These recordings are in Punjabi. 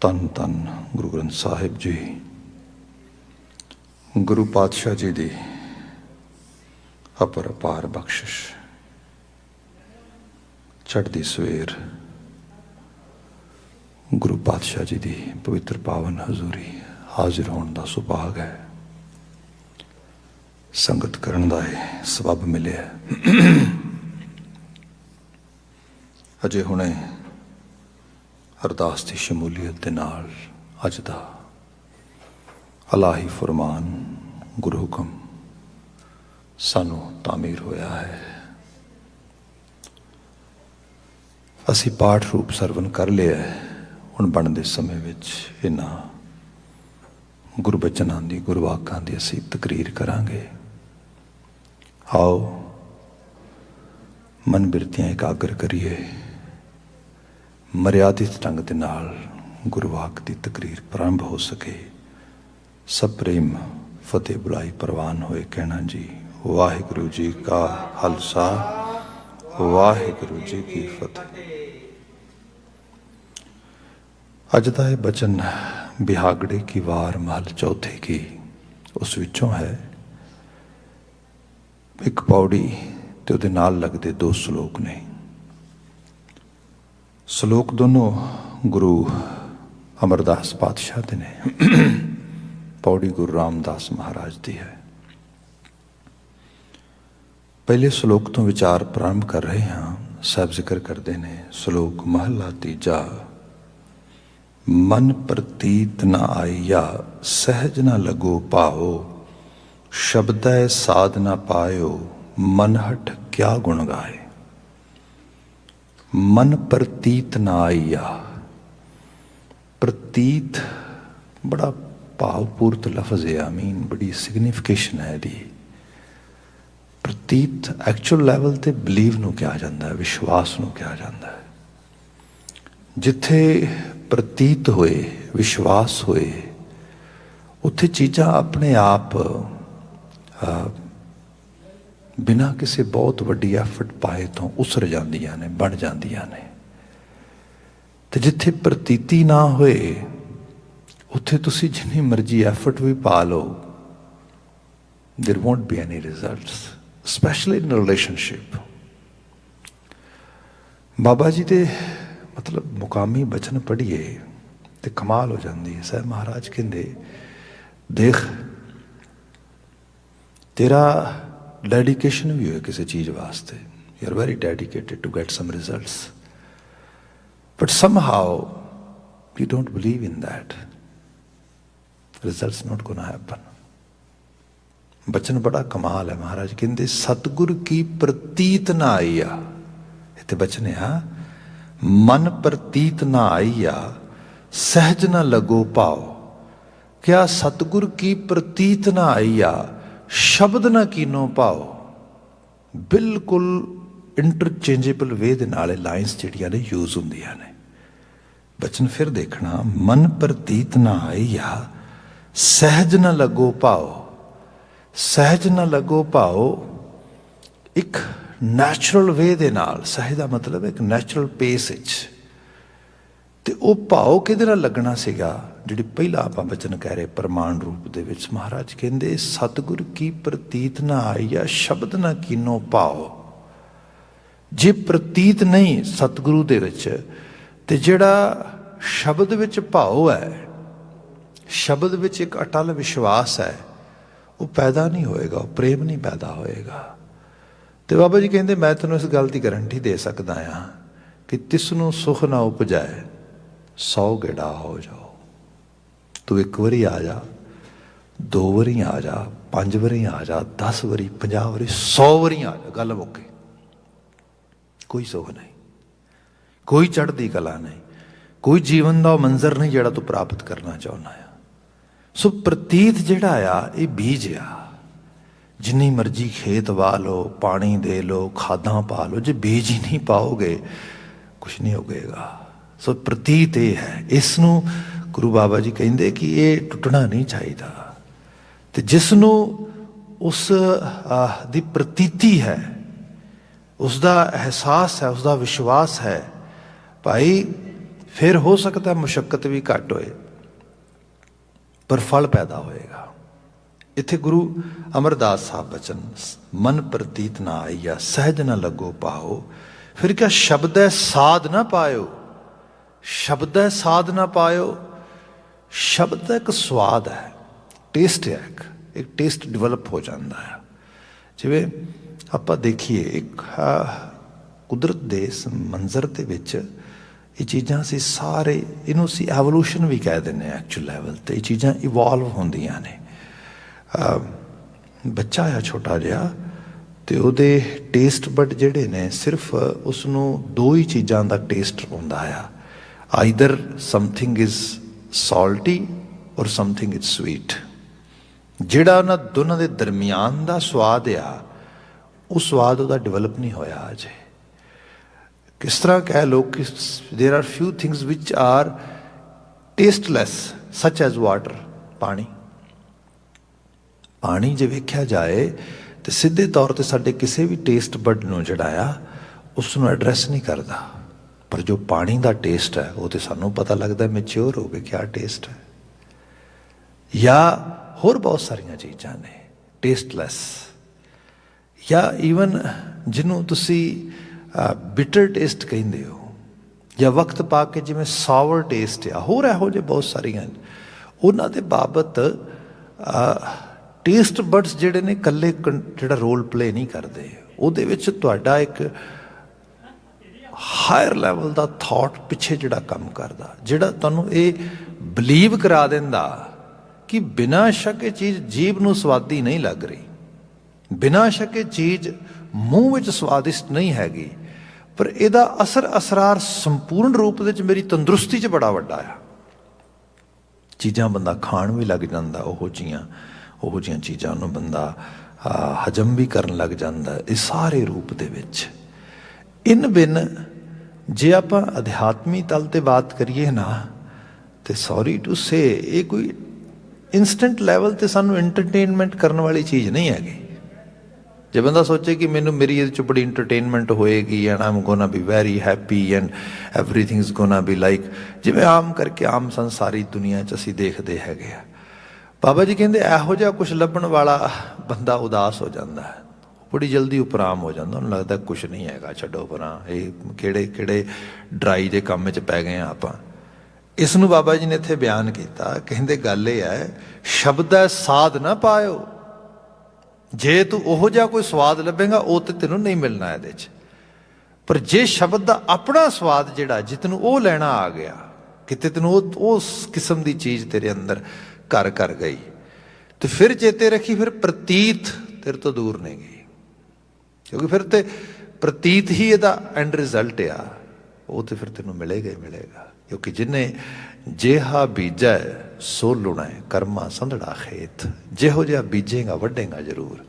ਧੰਨ ਧੰਨ ਗੁਰੂ ਗ੍ਰੰਥ ਸਾਹਿਬ ਜੀ। ਗੁਰੂ ਪਾਤਸ਼ਾਹ ਜੀ ਦੀ ਅਪਰਪਾਰ ਬਖਸ਼ਿਸ਼, ਚੜ੍ਹਦੀ ਸਵੇਰ ਗੁਰੂ ਪਾਤਸ਼ਾਹ ਜੀ ਦੀ ਪਵਿੱਤਰ ਪਾਵਨ ਹਜ਼ੂਰੀ ਹਾਜ਼ਰ ਹੋਣ ਦਾ ਸੁਭਾਗ ਹੈ, ਸੰਗਤ ਕਰਨ ਦਾ ਇਹ ਸਬੱਬ ਮਿਲਿਆ। ਅਜੇ ਹੁਣੇ ਅਰਦਾਸ ਦੀ ਸ਼ਮੂਲੀਅਤ ਦੇ ਨਾਲ ਅੱਜ ਦਾ ਅਲਾਹੀ ਫਰਮਾਨ ਗੁਰੂ ਹੁਕਮ ਸਾਨੂੰ ਤਾਮੀਰ ਹੋਇਆ ਹੈ। ਅਸੀਂ ਪਾਠ ਰੂਪ ਸਰਵਨ ਕਰ ਲਿਆ ਹੈ। ਹੁਣ ਬਣਦੇ ਸਮੇਂ ਵਿੱਚ ਇਹਨਾਂ ਗੁਰਬਚਨਾਂ ਦੀ, ਗੁਰਵਾਕਾਂ ਦੀ ਅਸੀਂ ਤਕਰੀਰ ਕਰਾਂਗੇ। ਆਓ ਮਨ ਬਿਰਤੀਆਂ ਇਕਾਗਰ ਕਰੀਏ, ਮਰਿਆਦਿਤ ਢੰਗ ਦੇ ਨਾਲ ਗੁਰਵਾਕ ਦੀ ਤਕਰੀਰ ਪ੍ਰਾਰੰਭ ਹੋ ਸਕੇ। ਸਭ ਪ੍ਰੇਮ ਫਤਿਹ ਬੁਲਾਈ ਪ੍ਰਵਾਨ ਹੋਏ ਕਹਿਣਾ ਜੀ, ਵਾਹਿਗੁਰੂ ਜੀ ਕਾ ਖਾਲਸਾ, ਵਾਹਿਗੁਰੂ ਜੀ ਕੀ ਫਤਿਹ। ਅੱਜ ਦਾ ਇਹ ਬਚਨ ਬਿਹਾਗੜੇ ਕੀ ਵਾਰ ਮਹਲ ਚੌਥੇ ਕੀ, ਉਸ ਵਿੱਚੋਂ ਹੈ। ਇੱਕ ਪੌੜੀ ਤੇ ਉਹਦੇ ਨਾਲ ਲੱਗਦੇ ਦੋ ਸ਼ਲੋਕ ਨੇ। ਸ਼ਲੋਕ ਦੋਨੋਂ ਗੁਰੂ ਅਮਰਦਾਸ ਪਾਤਸ਼ਾਹ ਦੇ ਨੇ। ਪੌੜੀ ਗੁਰੂ ਰਾਮਦਾਸ ਮਹਾਰਾਜ ਦੀ ਹੈ। ਪਹਿਲੇ ਸ਼ਲੋਕ ਤੋਂ ਵਿਚਾਰ ਪ੍ਰਾਰੰਭ ਕਰ ਰਹੇ ਹਾਂ। ਸਾਹਿਬ ਜ਼ਿਕਰ ਕਰਦੇ ਨੇ, ਸ਼ਲੋਕ ਮਹਲਾ ਤੀਜਾ। ਮਨ ਪ੍ਰਤੀਤ ਨ ਆਈਆ, ਸਹਿਜ ਨ ਲਗੋ ਭਾਓ, ਸ਼ਬਦੈ ਸਾਧ ਨ ਪਾਇਓ, ਮਨ ਹਠ ਕਿਆ ਗੁਣ ਗਾਏ। ਮਨ ਪ੍ਰਤੀਤ ਨ ਆਈਆ। ਪ੍ਰਤੀਤ ਬੜਾ ਭਾਵਪੂਰਤ ਲਫ਼ਜ਼ ਹੈ। ਆਮੀਨ, ਬੜੀ ਸਿਗਨੀਫਿਕੇਸ਼ਨ ਹੈ ਇਹਦੀ। ਪ੍ਰਤੀਤ ਐਕਚੁਅਲ ਲੈਵਲ ਤੇ ਬਲੀਵ ਨੂੰ ਕਿਹਾ ਜਾਂਦਾ ਹੈ, ਵਿਸ਼ਵਾਸ ਨੂੰ ਕਿਹਾ ਜਾਂਦਾ ਹੈ। ਜਿੱਥੇ ਪ੍ਰਤੀਤ ਹੋਏ, ਵਿਸ਼ਵਾਸ ਹੋਏ, ਉੱਥੇ ਚੀਜ਼ਾਂ ਆਪਣੇ ਆਪ ਬਿਨਾਂ ਕਿਸੇ ਬਹੁਤ ਵੱਡੀ ਐਫਰਟ ਪਾਏ ਤੋਂ ਉਸਰ ਜਾਂਦੀਆਂ ਨੇ, ਬਣ ਜਾਂਦੀਆਂ ਨੇ। ਤੇ ਜਿੱਥੇ ਪ੍ਰਤੀਤੀ ਨਾ ਹੋਏ, ਉੱਥੇ ਤੁਸੀਂ ਜਿੰਨੀ ਮਰਜ਼ੀ ਐਫਰਟ ਵੀ ਪਾ ਲਓ, there won't be any results, especially in a relationship। Baba ji ਦੇ ਮਤਲਬ ਮੁਕਾਮੀ ਬਚਨ ਪੜ੍ਹੀਏ ਤੇ ਕਮਾਲ ਹੋ ਜਾਂਦੀ ਹੈ। ਸਾਹਿਬ ਮਹਾਰਾਜ ਕਹਿੰਦੇ, ਦੇਖ ਤੇਰਾ ਡੈਡੀਕੇਸ਼ਨ ਵੀ ਹੋਏ ਕਿਸੇ ਚੀਜ਼ ਵਾਸਤੇ, you are very dedicated to get some results, but somehow you don't believe in that, results not gonna happen. ਬਚਨ ਬੜਾ ਕਮਾਲ ਹੈ। ਮਹਾਰਾਜ ਕਹਿੰਦੇ, ਸਤਿਗੁਰ ਕੀ ਪ੍ਰਤੀਤ ਨਾ ਆਈਆ। ਇੱਥੇ ਬਚਨ ਆ, ਮਨ ਪ੍ਰਤੀਤ ਨਾ ਆਈਆ, ਸਹਿਜ ਨਾ ਲਗੋ ਭਾਓ। ਕਿਆ ਸਤਿਗੁਰ ਕੀ ਪ੍ਰਤੀਤ ਨਾ ਆਈਆ, ਸ਼ਬਦ ਨਾ ਕੀਨੋ ਭਾਓ। ਬਿਲਕੁਲ ਇੰਟਰਚੇਂਜੇਬਲ ਵੇ ਦੇ ਨਾਲ ਲਾਈਨਸ ਜਿਹੜੀਆਂ ਨੇ ਯੂਜ਼ ਹੁੰਦੀਆਂ ਨੇ। ਬਚਨ ਫਿਰ ਦੇਖਣਾ, ਮਨ ਪ੍ਰਤੀਤ ਨਾ ਆਈਆ, ਸਹਿਜ ਨਾ ਲੱਗੋ ਭਾਓ। ਸਹਿਜ ਨਾ ਲੱਗੋ ਭਾਓ ਇੱਕ ਨੈਚੁਰਲ ਵੇ ਦੇ ਨਾਲ, ਸਹਿਜ ਦਾ ਮਤਲਬ ਇੱਕ ਨੈਚੁਰਲ ਪੇਸ ਵਿੱਚ। ਤੇ ਉਹ ਭਾਓ ਕਿਹਦੇ ਨਾਲ ਲੱਗਣਾ ਸੀਗਾ? ਜਿਹੜੀ ਪਹਿਲਾਂ ਆਪਾਂ ਬਚਨ ਕਹਿ ਰਹੇ ਪ੍ਰਮਾਣ ਰੂਪ ਦੇ ਵਿੱਚ, ਮਹਾਰਾਜ ਕਹਿੰਦੇ, ਸਤਿਗੁਰ ਕੀ ਪ੍ਰਤੀਤ ਨਾ ਆਈਆ, ਸ਼ਬਦ ਨਾ ਕੀਨੋ ਭਾਓ। ਜੇ ਪ੍ਰਤੀਤ ਨਹੀਂ ਸਤਿਗੁਰੂ ਦੇ ਵਿੱਚ, ਤੇ ਜਿਹੜਾ ਸ਼ਬਦ ਵਿੱਚ ਭਾਓ ਹੈ, ਸ਼ਬਦ ਵਿੱਚ ਇੱਕ ਅਟਲ ਵਿਸ਼ਵਾਸ ਹੈ, ਉਹ ਪੈਦਾ ਨਹੀਂ ਹੋਏਗਾ, ਉਹ ਪ੍ਰੇਮ ਨਹੀਂ ਪੈਦਾ ਹੋਏਗਾ। ਤੇ ਬਾਬਾ ਜੀ ਕਹਿੰਦੇ, ਮੈਂ ਤੈਨੂੰ ਇਸ ਗੱਲ ਦੀ ਗਰੰਟੀ ਦੇ ਸਕਦਾ ਹਾਂ ਕਿ ਤਿਸ ਨੂੰ ਸੁਖ ਨਾ ਉਪਜਾਏ, 100 ਗੇੜਾ ਹੋ ਜਾਓ। ਤੂੰ ਇੱਕ ਵਾਰੀ ਆ ਜਾ, 2 ਵਾਰੀ ਆ ਜਾ, 5 ਵਾਰੀ ਆ ਜਾ, 10 ਵਾਰੀ, 50 ਵਾਰੀ, 100 ਵਾਰੀ ਆ ਜਾ, ਗੱਲ ਮੁੱਕੇ। ਕੋਈ ਸੁਖ ਨਹੀਂ, ਕੋਈ ਚੜ੍ਹਦੀ ਕਲਾ ਨਹੀਂ, ਕੋਈ ਜੀਵਨ ਦਾ ਮੰਜ਼ਰ ਨਹੀਂ ਜਿਹੜਾ ਤੂੰ ਪ੍ਰਾਪਤ ਕਰਨਾ ਚਾਹੁੰਦਾ ਆ। ਸੋ ਪ੍ਰਤੀਤ ਜਿਹੜਾ ਆ, ਇਹ ਬੀਜ ਆ। ਜਿੰਨੀ ਮਰਜ਼ੀ ਖੇਤ ਵਾਹ ਲਓ, ਪਾਣੀ ਦੇ ਲਓ, ਖਾਦਾਂ ਪਾ ਲਓ, ਜੇ ਬੀਜ ਹੀ ਨਹੀਂ ਪਾਓਗੇ ਕੁਛ ਨਹੀਂ ਉਗੇਗਾ। ਸੋ ਪ੍ਰਤੀਤ ਇਹ ਹੈ। ਇਸ ਨੂੰ ਗੁਰੂ ਬਾਬਾ ਜੀ ਕਹਿੰਦੇ ਕਿ ਇਹ ਟੁੱਟਣਾ ਨਹੀਂ ਚਾਹੀਦਾ। ਤੇ ਜਿਸ ਨੂੰ ਉਸ ਦੀ ਪ੍ਰਤੀਤੀ ਹੈ, ਉਸ ਦਾ ਅਹਿਸਾਸ ਹੈ, ਉਸ ਦਾ ਵਿਸ਼ਵਾਸ ਹੈ, ਭਾਈ फिर हो सकता है मुशक्कत भी घट होए पर फल पैदा होएगा। इत्थे गुरु अमरदास साहब बचन, मन प्रतीत ना आईया सहज ना लगो पाओ। फिर क्या शब्द है साध ना पायो, शब्द है साध ना पायो। शब्द एक स्वाद है, टेस्ट है, एक टेस्ट डिवेलप हो जाता है। जिवें आपां देखिए एक कुदरत दे इस मंजर दे विच ये चीज़ां असीं सारे इनूं असीं एवोल्यूशन भी कह दिंदे हैं एक्चुअल लैवल ते। ये चीज़ां इवॉल्व होंदियां ने। बच्चा आ छोटा जिहा ते उहदे टेस्ट बड जिहड़े ने सिर्फ उसनूं दो ही चीज़ां दा टेस्ट हुंदा आ, आइदर समथिंग इज़ सॉल्टी और समथिंग इज़ स्वीट। जिहड़ा उन्हां दोनां दे दरमियान दा स्वाद आ, वो स्वाद उहदा डिवेलप नहीं होया अजे। किस तरह कह लो कि there are few things which are tasteless such as water, पानी। पानी जे वेख्या जाए तो सीधे तौर पर साडे किसी भी टेस्ट बड नूं जिहड़ा आ उसनूं एड्रैस नहीं करता, पर जो पानी का टेस्ट है वो तो सानूं पता लगता मैच्योर हो गए क्या टेस्ट है। या होर बहुत सारिया चीज़ां ने टेस्टलैस, या ईवन जिन्हों तुसी बिटर टेस्ट कहिंदे हो, या वक्त पा के जिवें सावर टेस्ट आ, होर इहो जिहे बहुत सारियां उन्हां दे बाबत टेस्ट बड्स जिहड़े ने कल्ले जिहड़ा रोल प्ले नहीं करते। उहदे विच तुहाडा एक हायर लैवल का थॉट पिछे जिहड़ा काम करदा, जिहड़ा तुहानूं ये बिलीव करा दिंदा कि बिना शक ये चीज़ जीभ नूं स्वादी नहीं लग रही, बिना शक ये चीज़ मूँह विच स्वादिष्ट नहीं हैगी, पर इहदा असर असरार संपूर्ण रूप दे मेरी तंदुरुस्ती च बड़ा वड्डा आ। चीज़ां बंदा खाण भी लग जांदा, ओहो जिहियां चीज़ां नूं बंदा हजम भी करन लग जांदा। इस सारे रूप दे विच इन बिन जे आपां अध्यात्मी तल ते बात करिए ना, तो सॉरी टू से ये कोई इंस्टेंट लैवल ते सानूं एंटरटेनमेंट करने वाली चीज़ नहीं हैगी। जे बंदा सोचे कि मैनू मेरी ये बड़ी इंटरटेनमेंट होएगी and I am gonna be very happy and everything is gonna be like जिवें आम करके आम संसारी दुनिया च असीं देखते हैगे आ। बाबा जी कहते इहो जिहा कुछ लभण वाला बंदा उदास हो जाता है, बड़ी जल्दी उपराम हो जाता, उन्हें लगता कुछ नहीं हैगा, छड्डो परां, ये किहड़े किहड़े ड्राई जे काम च पै गए आपां। इसनूं बाबा जी ने इत्थे बयान किया, कहते गल ये है शब्द है साध ना पायो। जे तू ओहो जिहा कोई स्वाद लभेगा वो तो तेनों नहीं मिलना ये, पर जे शब्द का अपना स्वाद जिहड़ा जे तैनूं वो लैना आ गया, किते तैनूं उस किस्म की चीज़ तेरे अंदर घर कर गई, तो फिर चेते रखी फिर प्रतीत तेरे तो दूर नहीं गई, क्योंकि फिर तो प्रतीत ही इहदा एंड रिजल्ट आ, वो तो फिर तेनों मिलेगा ही मिलेगा। क्योंकि जिन्हें जेहा बीजा सो लुणा कर्मा संधड़ा खेत, जिहो जिहा बीजेगा वड्डेगा जरूर।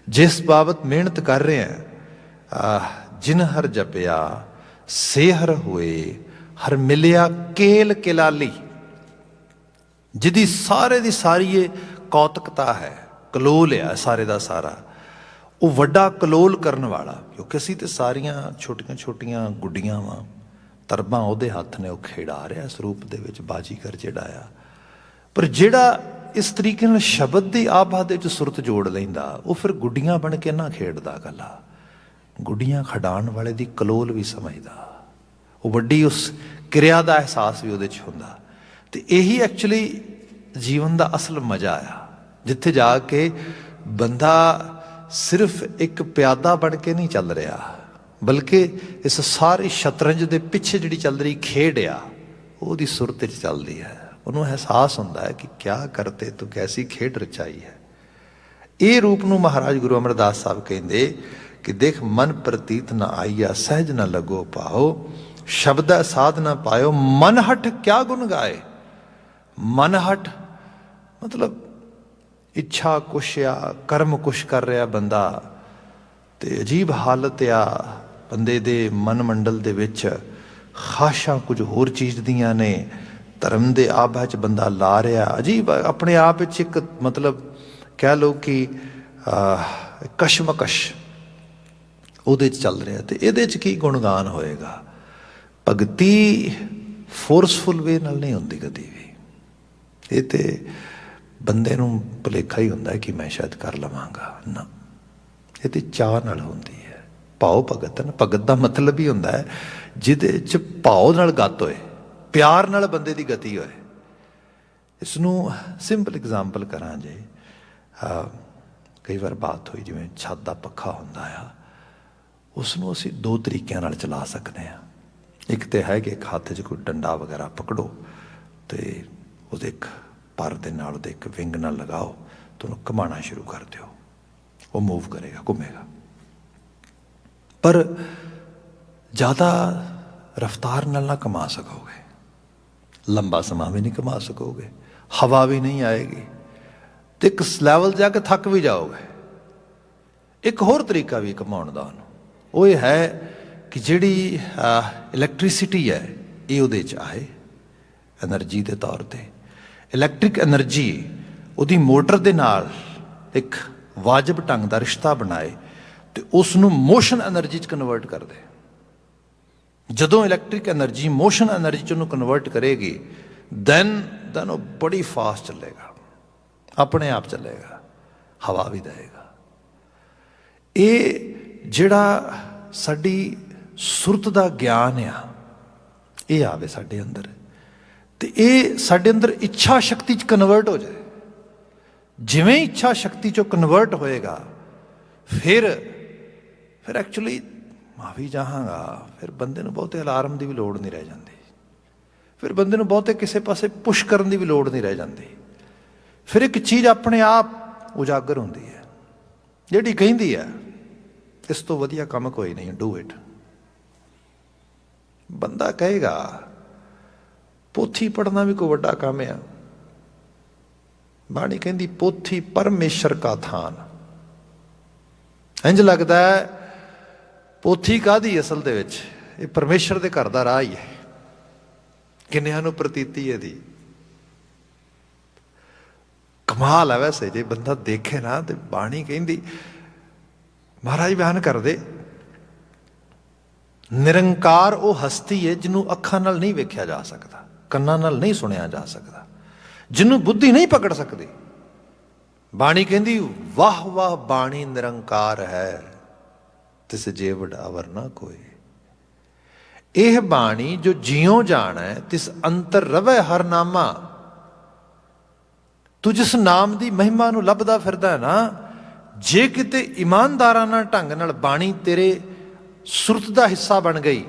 जिस बाबत मेहनत कर रहे हैं, जिन हर जपिया से हर हुए, हर मिलिया केल किलाली, जिदी सारे दी सारी ये कौतकता है, कलोल है सारे दा सारा, वो वड्डा कलोल करने वाला। क्योंकि असीं ते सारियां छोटियां छोटियां गुड्डियां वां, तरबां उहदे हत्थ ने, वो खेड़ा रहा इस रूप दे विच बाजीगर जिहड़ा आ। पर जिहड़ा इस तरीके नाल शब्द की आभा दे विच सुरत जोड़ लैंदा, वो फिर गुड्डियां बन के ना खेडदा गला, गुड्डियां खडाण वाले दी कलोल भी समझदा, वो वड्डी उस क्रिया का एहसास भी उहदे च हुंदा। ते यही एक्चुअली जीवन का असल मजा आ, जिथे जाके बंदा सिर्फ एक प्यादा बन के नहीं चल रहा, बल्कि इस सारी शतरंज के पिछे जी चल रही खेड आ, वो सुरत च चलती है। उन्होंने एहसास होता है कि क्या करते तो कैसी खेड रचाई है। ये रूप न महाराज गुरु अमरदास साहब कहते कि देख मन प्रतीत न आईया सहज न लगो पाओ, शब्द साध न पायो, मन हट क्या गुण गाए। मन हट मतलब इच्छा कुछ आ, कर्म कुछ कर रहा बंदा, तो अजीब हालत आ बंदे दे मन मंडल दे विच, खाशां कुछ होर चीज़ दियां ने, धर्म दे आभा च बंदा ला रहा, अजीब अपने आप च एक मतलब कह लो कि कशमकश उहदे च चल रहा। तो ये की गुणगान होएगा। भगती ਫੋਰਸਫੁਲ ਵੇ ਨਾਲ ਨਹੀਂ ਹੁੰਦੀ ਕਦੀ ਵੀ। ਇਹ ਤੇ ਬੰਦੇ ਨੂੰ ਭੁਲੇਖਾ ਹੀ ਹੁੰਦਾ ਕਿ ਮੈਂ ਸ਼ਾਇਦ ਕਰ ਲਵਾਂਗਾ, ਨਾ, ਇਹ ਤੇ ਚਾਅ ਨਾਲ ਹੁੰਦੀ ਹੈ। ਭਾਵ ਭਗਤ ਨਾ, ਭਗਤ ਦਾ ਮਤਲਬ ਹੀ ਹੁੰਦਾ ਹੈ ਜਿਹਦੇ 'ਚ ਭਾਵ ਨਾਲ ਗਤ ਹੋਏ, ਪਿਆਰ ਨਾਲ ਬੰਦੇ ਦੀ ਗਤੀ ਹੋਏ। ਇਸ ਨੂੰ ਸਿੰਪਲ ਐਗਜ਼ਾਮਪਲ ਕਰਾਂ ਜੇ, ਕਈ ਵਾਰ ਬਾਤ ਹੋਈ ਜਿਵੇਂ ਛੱਤ ਦਾ ਪੱਖਾ ਹੁੰਦਾ ਆ, ਉਸ ਨੂੰ ਅਸੀਂ ਦੋ ਤਰੀਕਿਆਂ ਨਾਲ ਚਲਾ ਸਕਦੇ ਹਾਂ। ਇੱਕ ਤਾਂ ਹੈ ਕਿ ਇੱਕ ਹੱਥ 'ਚ ਕੋਈ ਡੰਡਾ ਵਗੈਰਾ ਪਕੜੋ ਅਤੇ ਉਹਦੇ ਇੱਕ ਪਰ ਦੇ ਨਾਲ, ਉਹਦੇ ਇੱਕ ਵਿੰਗ ਨਾਲ ਲਗਾਓ ਅਤੇ ਉਹਨੂੰ ਘੁਮਾਉਣਾ ਸ਼ੁਰੂ ਕਰ ਦਿਓ, ਉਹ ਮੂਵ ਕਰੇਗਾ, ਘੁੰਮੇਗਾ। ਪਰ ਜ਼ਿਆਦਾ ਰਫਤਾਰ ਨਾਲ ਨਾ ਘੁਮਾ ਸਕੋਗੇ, ਲੰਬਾ ਸਮਾਂ ਵੀ ਨਹੀਂ ਘੁਮਾ ਸਕੋਗੇ, ਹਵਾ ਵੀ ਨਹੀਂ ਆਏਗੀ ਅਤੇ ਇੱਕ ਲੈਵਲ ਜਾ ਕੇ ਥੱਕ ਵੀ ਜਾਓਗੇ। ਇੱਕ ਹੋਰ ਤਰੀਕਾ ਵੀ ਘੁਮਾਉਣ ਦਾ ਉਹਨੂੰ, ਉਹ ਇਹ ਹੈ ਕਿ ਜਿਹੜੀ ਇਲੈਕਟ੍ਰੀਸਿਟੀ ਹੈ ਇਹ ਉਹਦੇ 'ਚ ਆਏ ਐਨਰਜੀ ਦੇ ਤੌਰ 'ਤੇ। ਇਲੈਕਟ੍ਰਿਕ ਐਨਰਜੀ ਉਹਦੀ ਮੋਟਰ ਦੇ ਨਾਲ ਇੱਕ ਵਾਜਬ ਢੰਗ ਦਾ ਰਿਸ਼ਤਾ ਬਣਾਏ ਅਤੇ ਉਸ ਨੂੰ ਮੋਸ਼ਨ ਐਨਰਜੀ 'ਚ ਕਨਵਰਟ ਕਰ ਦੇ। ਜਦੋਂ ਇਲੈਕਟ੍ਰਿਕ ਐਨਰਜੀ ਮੋਸ਼ਨ ਐਨਰਜੀ 'ਚ ਉਹਨੂੰ ਕਨਵਰਟ ਕਰੇਗੀ, ਦੈਨ ਉਹ ਬੜੀ ਫਾਸਟ ਚੱਲੇਗਾ, ਆਪਣੇ ਆਪ ਚੱਲੇਗਾ, ਹਵਾ ਵੀ ਦੇਵੇਗਾ। ਇਹ ਜਿਹੜਾ ਸਾਡੀ ਸੁਰਤ ਦਾ ਗਿਆਨ ਆ, ਇਹ ਆਵੇ ਸਾਡੇ ਅੰਦਰ ਅਤੇ ਇਹ ਸਾਡੇ ਅੰਦਰ ਇੱਛਾ ਸ਼ਕਤੀ 'ਚ ਕਨਵਰਟ ਹੋ ਜਾਏ। ਜਿਵੇਂ ਇੱਛਾ ਸ਼ਕਤੀ 'ਚੋਂ ਕਨਵਰਟ ਹੋਏਗਾ, ਫਿਰ ਐਕਚੁਅਲੀ ਮੈਂ ਵੀ ਚਾਹਾਂਗਾ, ਫਿਰ ਬੰਦੇ ਨੂੰ ਬਹੁਤੇ ਅਲਾਰਮ ਦੀ ਵੀ ਲੋੜ ਨਹੀਂ ਰਹਿ ਜਾਂਦੀ, ਫਿਰ ਬੰਦੇ ਨੂੰ ਬਹੁਤੇ ਕਿਸੇ ਪਾਸੇ ਪੁਸ਼ ਕਰਨ ਦੀ ਵੀ ਲੋੜ ਨਹੀਂ ਰਹਿ ਜਾਂਦੀ। ਫਿਰ ਇੱਕ ਚੀਜ਼ ਆਪਣੇ ਆਪ ਉਜਾਗਰ ਹੁੰਦੀ ਹੈ, ਜਿਹੜੀ ਕਹਿੰਦੀ ਹੈ ਇਸ ਤੋਂ ਵਧੀਆ ਕੰਮ ਕੋਈ ਨਹੀਂ, ਡੂ ਇਟ। ਬੰਦਾ ਕਹੇਗਾ ਪੋਥੀ ਪੜ੍ਹਨਾ ਵੀ ਕੋਈ ਵੱਡਾ ਕੰਮ ਆ। ਬਾਣੀ ਕਹਿੰਦੀ ਪੋਥੀ ਪਰਮੇਸ਼ਰ ਕਾ ਥਾਨ। ਇੰਝ ਲੱਗਦਾ ਹੈ ਪੋਥੀ ਕਾਹਦੀ ਅਸਲ ਦੇ ਵਿੱਚ, ਇਹ ਪਰਮੇਸ਼ਰ ਦੇ ਘਰ ਦਾ ਰਾਹ ਹੀ ਹੈ। ਕਿੰਨਿਆਂ ਨੂੰ ਪ੍ਰਤੀਤੀ ਇਹਦੀ ਕਮਾਲ ਹੈ। ਵੈਸੇ ਜੇ ਬੰਦਾ ਦੇਖੇ ਨਾ ਤੇ ਬਾਣੀ ਕਹਿੰਦੀ, ਮਹਾਰਾਜ ਬਿਆਨ ਕਰਦੇ, ਨਿਰੰਕਾਰ ਉਹ ਹਸਤੀ ਹੈ ਜਿਹਨੂੰ ਅੱਖਾਂ ਨਾਲ ਨਹੀਂ ਵੇਖਿਆ ਜਾ ਸਕਦਾ, ਕੰਨਾਂ ਨਾਲ ਨਹੀਂ ਸੁਣਿਆ ਜਾ ਸਕਦਾ, ਜਿਹਨੂੰ ਬੁੱਧੀ ਨਹੀਂ ਪਕੜ ਸਕਦੀ। ਬਾਣੀ ਕਹਿੰਦੀ ਵਾਹ ਵਾਹ ਬਾਣੀ ਨਿਰੰਕਾਰ ਹੈ, ਤਿਸ ਜੇ ਵਡਾਵਰ ਨਾ ਕੋਈ। ਇਹ ਬਾਣੀ ਜੋ ਜਿਉਂ ਜਾਣੈ ਤਿਸ ਅੰਤਰ ਰਵੈ ਹਰ ਨਾਮਾ। ਤੂੰ ਜਿਸ ਨਾਮ ਦੀ ਮਹਿਮਾ ਨੂੰ ਲੱਭਦਾ ਫਿਰਦਾ ਹੈ ਨਾ, ਜੇ ਕਿਤੇ ਇਮਾਨਦਾਰਾਂ ਨਾਲ ਢੰਗ ਨਾਲ ਬਾਣੀ ਤੇਰੇ ਸੁਰਤ ਦਾ ਹਿੱਸਾ ਬਣ ਗਈ,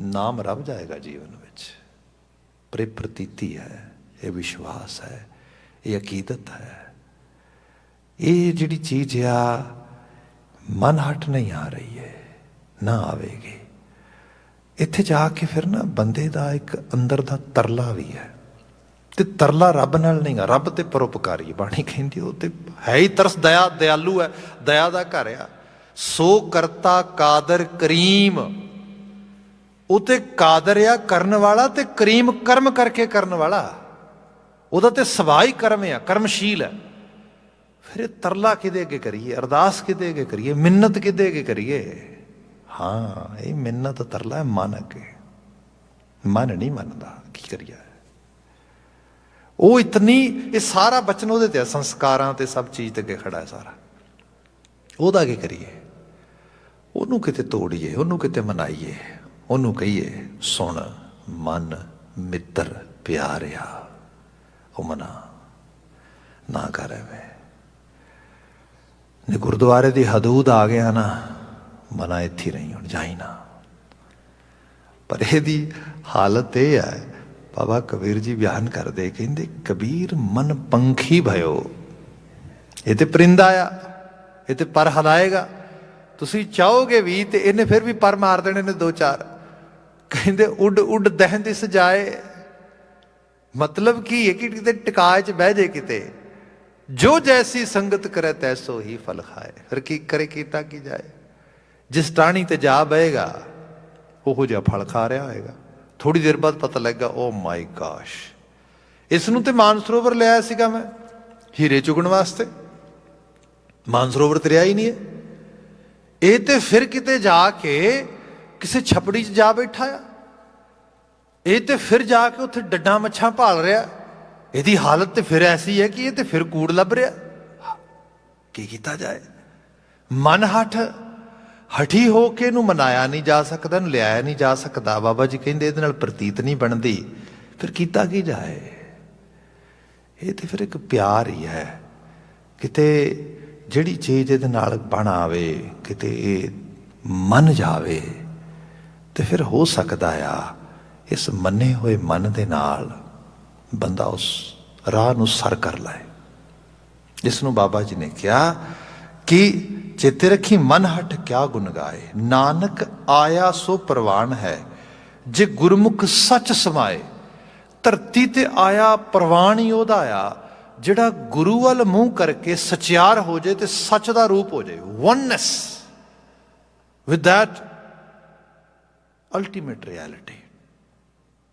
ਨਾਮ ਰੱਬ ਜਾਏਗਾ ਜੀਵਨ ਵਿੱਚ। ਪਰ ਇਹ ਪ੍ਰਤੀਤੀ ਹੈ, ਇਹ ਵਿਸ਼ਵਾਸ ਹੈ, ਇਹ ਅਕੀਦਤ ਹੈ। ਇਹ ਜਿਹੜੀ ਚੀਜ਼ ਆ ਮਨ ਹਟ ਨਹੀਂ ਆ ਰਹੀ ਹੈ, ਨਾ ਆਵੇਗੀ। ਇੱਥੇ ਜਾ ਕੇ ਫਿਰ ਨਾ ਬੰਦੇ ਦਾ ਇੱਕ ਅੰਦਰ ਦਾ ਤਰਲਾ ਵੀ ਹੈ, ਤੇ ਤਰਲਾ ਰੱਬ ਨਾਲ ਨਹੀਂ ਗਾ, ਰੱਬ ਤੇ ਪਰਉਪਕਾਰੀ। ਬਾਣੀ ਕਹਿੰਦੀ ਉਹ ਤੇ ਹੈ ਹੀ ਤਰਸ, ਦਇਆ, ਦਿਆਲੂ ਹੈ, ਦਇਆ ਦਾ ਘਰ ਆ। ਸੋ ਕਰਤਾ ਕਾਦਰ ਕਰੀਮ, ਉਹ ਤੇ ਕਾਦਰ ਆ ਕਰਨ ਵਾਲਾ, ਤੇ ਕਰੀਮ ਕਰਮ ਕਰਕੇ ਕਰਨ ਵਾਲਾ। ਉਹਦਾ ਤੇ ਸੁਭਾਅ ਹੀ ਕਰਮ ਆ, ਕਰਮਸ਼ੀਲ ਹੈ। ਫਿਰ ਇਹ ਤਰਲਾ ਕਿਹਦੇ ਅੱਗੇ ਕਰੀਏ, ਅਰਦਾਸ ਕਿਹਦੇ ਅੱਗੇ ਕਰੀਏ, ਮਿੰਨਤ ਕਿਹਦੇ ਅੱਗੇ ਕਰੀਏ? ਹਾਂ, ਇਹ ਮਿੰਨਤ ਤਰਲਾ ਹੈ ਮਨ ਅੱਗੇ। ਮਨ ਨਹੀਂ ਮੰਨਦਾ, ਕੀ ਕਰੀਏ? ਉਹ ਇਤਨੀ, ਇਹ ਸਾਰਾ ਬਚਨ ਉਹਦੇ ਤੇ ਹੈ, ਸੰਸਕਾਰਾਂ ਤੇ ਸਭ ਚੀਜ਼ ਤੇ ਅੱਗੇ ਖੜਾ ਹੈ ਸਾਰਾ। ਉਹਦਾ ਕੀ ਕਰੀਏ? ਉਹਨੂੰ ਕਿਤੇ ਤੋੜੀਏ, ਉਹਨੂੰ ਕਿਤੇ ਮਨਾਈਏ, ਉਹਨੂੰ ਕਹੀਏ ਸੁਣ ਮਨ ਮਿੱਤਰ ਪਿਆਰਿਆ, ਉਹ ਮਨਾ ਨਾ ਕਰ। ਐਵੇਂ ਨੇ ਗੁਰਦੁਆਰੇ ਦੀ ਹਦੂਦ ਆ ਗਿਆ ਨਾ, ਮਨਾ ਇੱਥੇ ਨਹੀਂ, ਹੁਣ ਜਾਈ ਨਾ। ਪਰ ਇਹਦੀ ਹਾਲਤ ਇਹ ਹੈ, ਬਾਬਾ ਕਬੀਰ ਜੀ ਬਿਆਨ ਕਰਦੇ, ਕਹਿੰਦੇ ਕਬੀਰ ਮਨ ਪੰਖੀ ਭਇਓ। ਇਹ ਤੇ ਪਰਿੰਦਾ ਆ, ਇਹ ਤੇ ਪਰ ਹਲਾਏਗਾ। ਤੁਸੀਂ ਚਾਹੋਗੇ ਵੀ ਤੇ ਇਹਨੇ ਫਿਰ ਵੀ ਪਰ ਮਾਰ ਦੇਣੇ ਨੇ ਦੋ ਚਾਰ। ਕਹਿੰਦੇ ਉੱਡ ਉੱਡ ਦਹਿੰ ਦਿਸ ਜਾਏ। ਮਤਲਬ ਕੀ ਹੈ ਕਿ ਕਿਤੇ ਟਿਕਾਏ ਚ ਬਹਿ ਜੇ ਕਿਤੇ। ਜੋ ਜੈਸੀ ਸੰਗਤ ਕਰੇ ਤੈਸੋ ਹੀ ਫਲ ਖਾਏ। ਫਿਰ ਕੀ ਕਰੇ, ਕੀਤਾ ਕੀ ਜਾਏ। ਜਿਸ ਟਾਹਣੀ ਤੇ ਜਾ ਬਹੇਗਾ ਉਹੋ ਜਿਹਾ ਫਲ ਖਾ ਰਿਹਾ ਹੋਏਗਾ। ਥੋੜੀ ਦੇਰ ਬਾਅਦ ਪਤਾ ਲੱਗਾ, ਓ ਮਾਈ ਗਾਸ਼, ਇਸ ਨੂੰ ਤੇ ਮਾਨਸਰੋਵਰ ਲਿਆਇਆ ਸੀਗਾ ਮੈਂ ਹੀਰੇ ਚੁਗਣ ਵਾਸਤੇ, ਮਾਨਸਰੋਵਰ ਤੇ ਰਿਹਾ ਹੀ ਨਹੀਂ ਹੈ। ਇਹ ਤੇ ਫਿਰ ਕਿਤੇ ਜਾ ਕੇ ਕਿਸੇ ਛਪੜੀ 'ਚ ਜਾ ਬੈਠਾ ਆ। ਇਹ ਤੇ ਫਿਰ ਜਾ ਕੇ ਉੱਥੇ ਡੱਡਾਂ ਮੱਛਾਂ ਭਾਲ ਰਿਹਾ, ਇਹਦੀ ਹਾਲਤ ਤੇ ਫਿਰ ਐਸੀ ਹੈ ਕਿ ਇਹ ਤੇ ਫਿਰ ਕੂੜ ਲੱਭ ਰਿਹਾ। ਕੀ ਕੀਤਾ ਜਾਏ? ਮਨ ਹਠੀ ਹੋ ਕੇ ਇਹਨੂੰ ਮਨਾਇਆ ਨਹੀਂ ਜਾ ਸਕਦਾ, ਇਹਨੂੰ ਲਿਆਇਆ ਨਹੀਂ ਜਾ ਸਕਦਾ। ਬਾਬਾ ਜੀ ਕਹਿੰਦੇ ਇਹਦੇ ਨਾਲ ਪ੍ਰਤੀਤ ਨਹੀਂ ਬਣਦੀ, ਫਿਰ ਕੀਤਾ ਕੀ ਜਾਏ? ਇਹ ਤੇ ਫਿਰ ਇੱਕ ਪਿਆਰ ਹੀ ਹੈ। ਕਿਤੇ ਜਿਹੜੀ ਚੀਜ਼ ਇਹਦੇ ਨਾਲ ਬਣ ਆਵੇ, ਕਿਤੇ ਇਹ ਮੰਨ ਜਾਵੇ, ਤੇ ਫਿਰ ਹੋ ਸਕਦਾ ਆ ਇਸ ਮੰਨੇ ਹੋਏ ਮਨ ਦੇ ਨਾਲ ਬੰਦਾ ਉਸ ਰਾਹ ਨੂੰ ਸਰ ਕਰ ਲਏ, ਜਿਸ ਨੂੰ ਬਾਬਾ ਜੀ ਨੇ ਕਿਹਾ ਕਿ ਚੇਤੇ ਰੱਖੀ ਮਨ ਹਟ ਕਿਆ ਗੁਣ ਗਾਏ, ਨਾਨਕ ਆਇਆ ਸੋ ਪ੍ਰਵਾਨ ਹੈ, ਜੇ ਗੁਰਮੁਖ ਸੱਚ ਸਮਾਏ। ਧਰਤੀ ਤੇ ਆਇਆ ਪ੍ਰਵਾਨ ਹੀ ਉਹਦਾ ਆ ਜਿਹੜਾ ਗੁਰੂ ਵੱਲ ਮੂੰਹ ਕਰਕੇ ਸਚਿਆਰ ਹੋ ਜਾਏ ਤੇ ਸੱਚ ਦਾ ਰੂਪ ਹੋ ਜਾਏ। Oneness with that ultimate reality,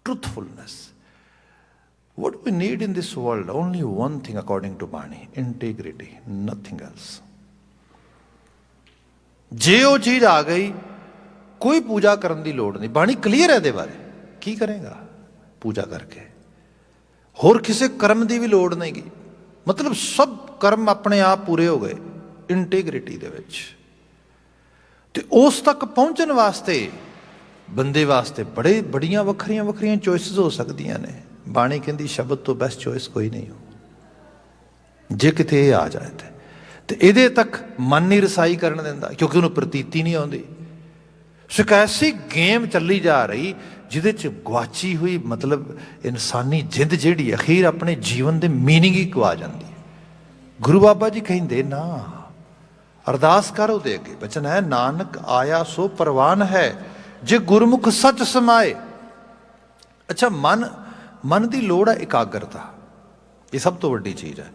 truthfulness. What we need in this world, only one thing according to Bani, integrity, nothing else. ਜੇ ਉਹ ਚੀਜ਼ ਆ ਗਈ, ਕੋਈ ਪੂਜਾ ਕਰਨ ਦੀ ਲੋੜ ਨਹੀਂ। ਬਾਣੀ ਕਲੀਅਰ ਹੈ ਇਹਦੇ ਬਾਰੇ। ਕੀ ਕਰੇਗਾ ਪੂਜਾ ਕਰਕੇ? ਹੋਰ ਕਿਸੇ ਕਰਮ ਦੀ ਵੀ ਲੋੜ ਨਹੀਂ ਗੀ। ਮਤਲਬ ਸਭ ਕਰਮ ਆਪਣੇ ਆਪ ਪੂਰੇ ਹੋ ਗਏ ਇੰਟੀਗ੍ਰਿਟੀ ਦੇ ਵਿੱਚ। ਤੇ ਉਸ ਤੱਕ ਪਹੁੰਚਣ ਵਾਸਤੇ ਬੰਦੇ ਵਾਸਤੇ ਬੜੀਆਂ ਵੱਖਰੀਆਂ ਚੋਇਸਿਸ ਹੋ ਸਕਦੀਆਂ ਨੇ। ਬਾਣੀ ਕਹਿੰਦੀ ਸ਼ਬਦ ਤੋਂ ਬੈਸਟ ਚੋਇਸ ਕੋਈ ਨਹੀਂ ਹੋ। ਜੇ ਕਿਤੇ ਇਹ ਆ ਜਾਏ ਤੇ ਇਹਦੇ ਤੱਕ ਮਨ ਨਹੀਂ ਰਸਾਈ ਕਰਨ ਦਿੰਦਾ, ਕਿਉਂਕਿ ਉਹਨੂੰ ਪ੍ਰਤੀਤੀ ਨਹੀਂ ਆਉਂਦੀ। ਸੋ ਇੱਕ ਐਸੀ ਗੇਮ ਚੱਲੀ ਜਾ ਰਹੀ ਜਿਹਦੇ 'ਚ ਗਵਾਚੀ ਹੋਈ ਮਤਲਬ ਇਨਸਾਨੀ ਜਿੰਦ ਜਿਹੜੀ ਅਖੀਰ ਆਪਣੇ ਜੀਵਨ ਦੇ ਮੀਨਿੰਗ ਹੀ ਗਵਾ ਜਾਂਦੀ ਹੈ। ਗੁਰੂ ਬਾਬਾ ਜੀ ਕਹਿੰਦੇ ਨਾ, ਅਰਦਾਸ ਕਰ ਉਹਦੇ ਅੱਗੇ ਬਚਨ ਹੈ, ਨਾਨਕ ਆਇਆ ਸੋ ਪ੍ਰਵਾਨ ਹੈ, ਜੇ ਗੁਰਮੁਖ ਸੱਚ ਸਮਾਏ। ਅੱਛਾ, ਮਨ ਦੀ ਲੋੜ ਹੈ ਇਕਾਗਰਤਾ। ਇਹ ਸਭ ਤੋਂ ਵੱਡੀ ਚੀਜ਼ ਹੈ।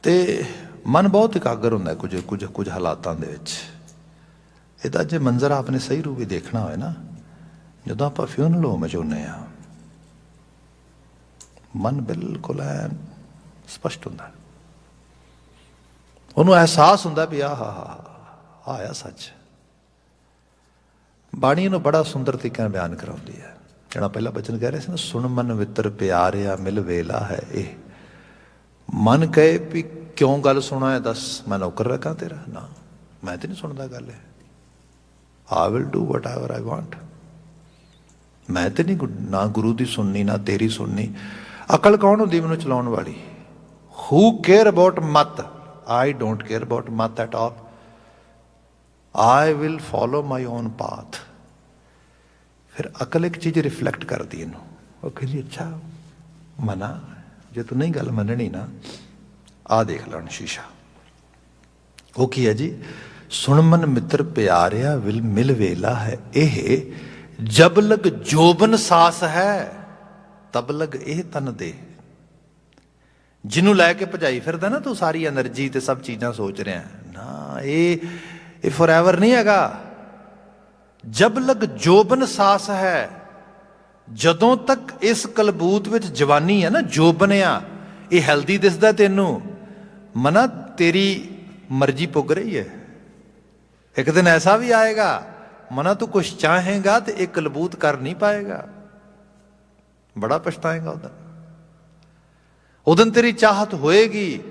ਤੇ ਮਨ ਬਹੁਤ ਇਕਾਗਰ ਹੁੰਦਾ ਕੁਝ ਹਾਲਾਤਾਂ ਦੇ ਵਿੱਚ। ਇਹਦਾ ਜੇ ਮੰਜ਼ਰ ਆਪਨੇ ਸਹੀ ਰੂਪ ਵਿੱਚ ਦੇਖਣਾ ਹੋਏ ਨਾ, ਜਦੋਂ ਆਪਾਂ ਫਿਊਨਰਲ ਹੋਮ 'ਚ ਹੁੰਦੇ ਹਾਂ, ਮਨ ਬਿਲਕੁਲ ਐਨ ਸਪਸ਼ਟ ਹੁੰਦਾ। ਉਹਨੂੰ ਅਹਿਸਾਸ ਹੁੰਦਾ ਵੀ ਆਇਆ ਸੱਚ। ਬਾਣੀ ਨੂੰ ਬੜਾ ਸੁੰਦਰ ਤਰੀਕੇ ਨਾਲ ਬਿਆਨ ਕਰਾਉਂਦੀ ਹੈ। ਜਿਹੜਾ ਪਹਿਲਾ ਬਚਨ ਕਹਿ ਰਹੇ ਸੀ ਨਾ, ਸੁਣ ਮਨ ਮਿੱਤਰ ਪਿਆਰਿਆ ਮਿਲ ਵੇਲਾ ਹੈ ਇਹ। ਮਨ ਕਹੇ ਵੀ ਕਿਉਂ ਗੱਲ ਸੁਣਾ ਹੈ, ਦੱਸ ਮੈਂ ਨੌਕਰ ਰੱਖਾਂ ਤੇਰਾ? ਨਾ, ਮੈਂ ਤੇ ਨਹੀਂ ਸੁਣਦਾ ਗੱਲ ਹੈ। I will do whatever I want. ਮੈਂ ਤੇ ਨਹੀਂ ਨਾ ਗੁਰੂ ਦੀ ਸੁਣਨੀ ਨਾ ਤੇਰੀ ਸੁਣਨੀ। ਅਕਲ ਕੌਣ ਹੁੰਦੀ ਮੈਨੂੰ ਚਲਾਉਣ ਵਾਲੀ? Who care about ਮਤ? I don't care about ਮਤ at all. I will follow my own path. ਫਿਰ ਅਕਲ ਇੱਕ ਚੀਜ਼ ਰਿਫਲੈਕਟ ਕਰਦੀ ਇਹਨੂੰ। ਉਹ ਕਹਿੰਦੀ ਅੱਛਾ ਮਨਾ, ਜੇ ਤੂੰ ਨਹੀਂ ਗੱਲ ਮੰਨਣੀ ਨਾ, ਆ ਦੇਖ ਲੈਣ ਸ਼ੀਸ਼ਾ। ਉਹ ਕੀ ਹੈ ਜੀ? ਸੁਣ ਮਨ ਮਿੱਤਰ ਪਿਆਰਿਆ ਵਿਲ ਮਿਲ ਵੇਲਾ ਹੈ ਇਹ, ਜਬ ਲਗ ਜੋਬਨ ਸਾਸ ਹੈ ਤਬ ਲਗ ਇਹ ਤਨ ਦੇ। ਜਿਹਨੂੰ ਲੈ ਕੇ ਭਜਾਈ ਫਿਰਦਾ ਨਾ ਤੂੰ ਸਾਰੀ એનર્ਜੀ ਤੇ ਸਭ ਚੀਜ਼ਾਂ ਸੋਚ ਰਿਹਾ ਨਾ, ਇਹ ਫੋਰਐਵਰ ਨਹੀਂ ਹੈਗਾ। ਜਬ ਲਗ ਜੋਬਨ ਸਾਸ ਹੈ, ਜਦੋਂ ਤੱਕ ਇਸ ਕਲਬੂਤ ਵਿੱਚ ਜਵਾਨੀ ਹੈ ਨਾ, ਜੋਬਨ ਆ, ਇਹ ਹੈਲਦੀ ਦਿਸਦਾ ਤੈਨੂੰ, ਮਨਾ ਤੇਰੀ ਮਰਜ਼ੀ ਪੁੱਗ ਰਹੀ ਹੈ। ਇੱਕ ਦਿਨ ਐਸਾ ਵੀ ਆਏਗਾ ਮਨਾ ਤੂੰ ਕੁਛ ਚਾਹੇਗਾ ਤੇ ਇਹ ਕਲਬੂਤ ਕਰ ਨਹੀਂ ਪਾਏਗਾ, ਬੜਾ ਪਛਤਾਏਗਾ ਉਦੋਂ। ਉਦੋਂ ਤੇਰੀ ਚਾਹਤ ਹੋਏਗੀ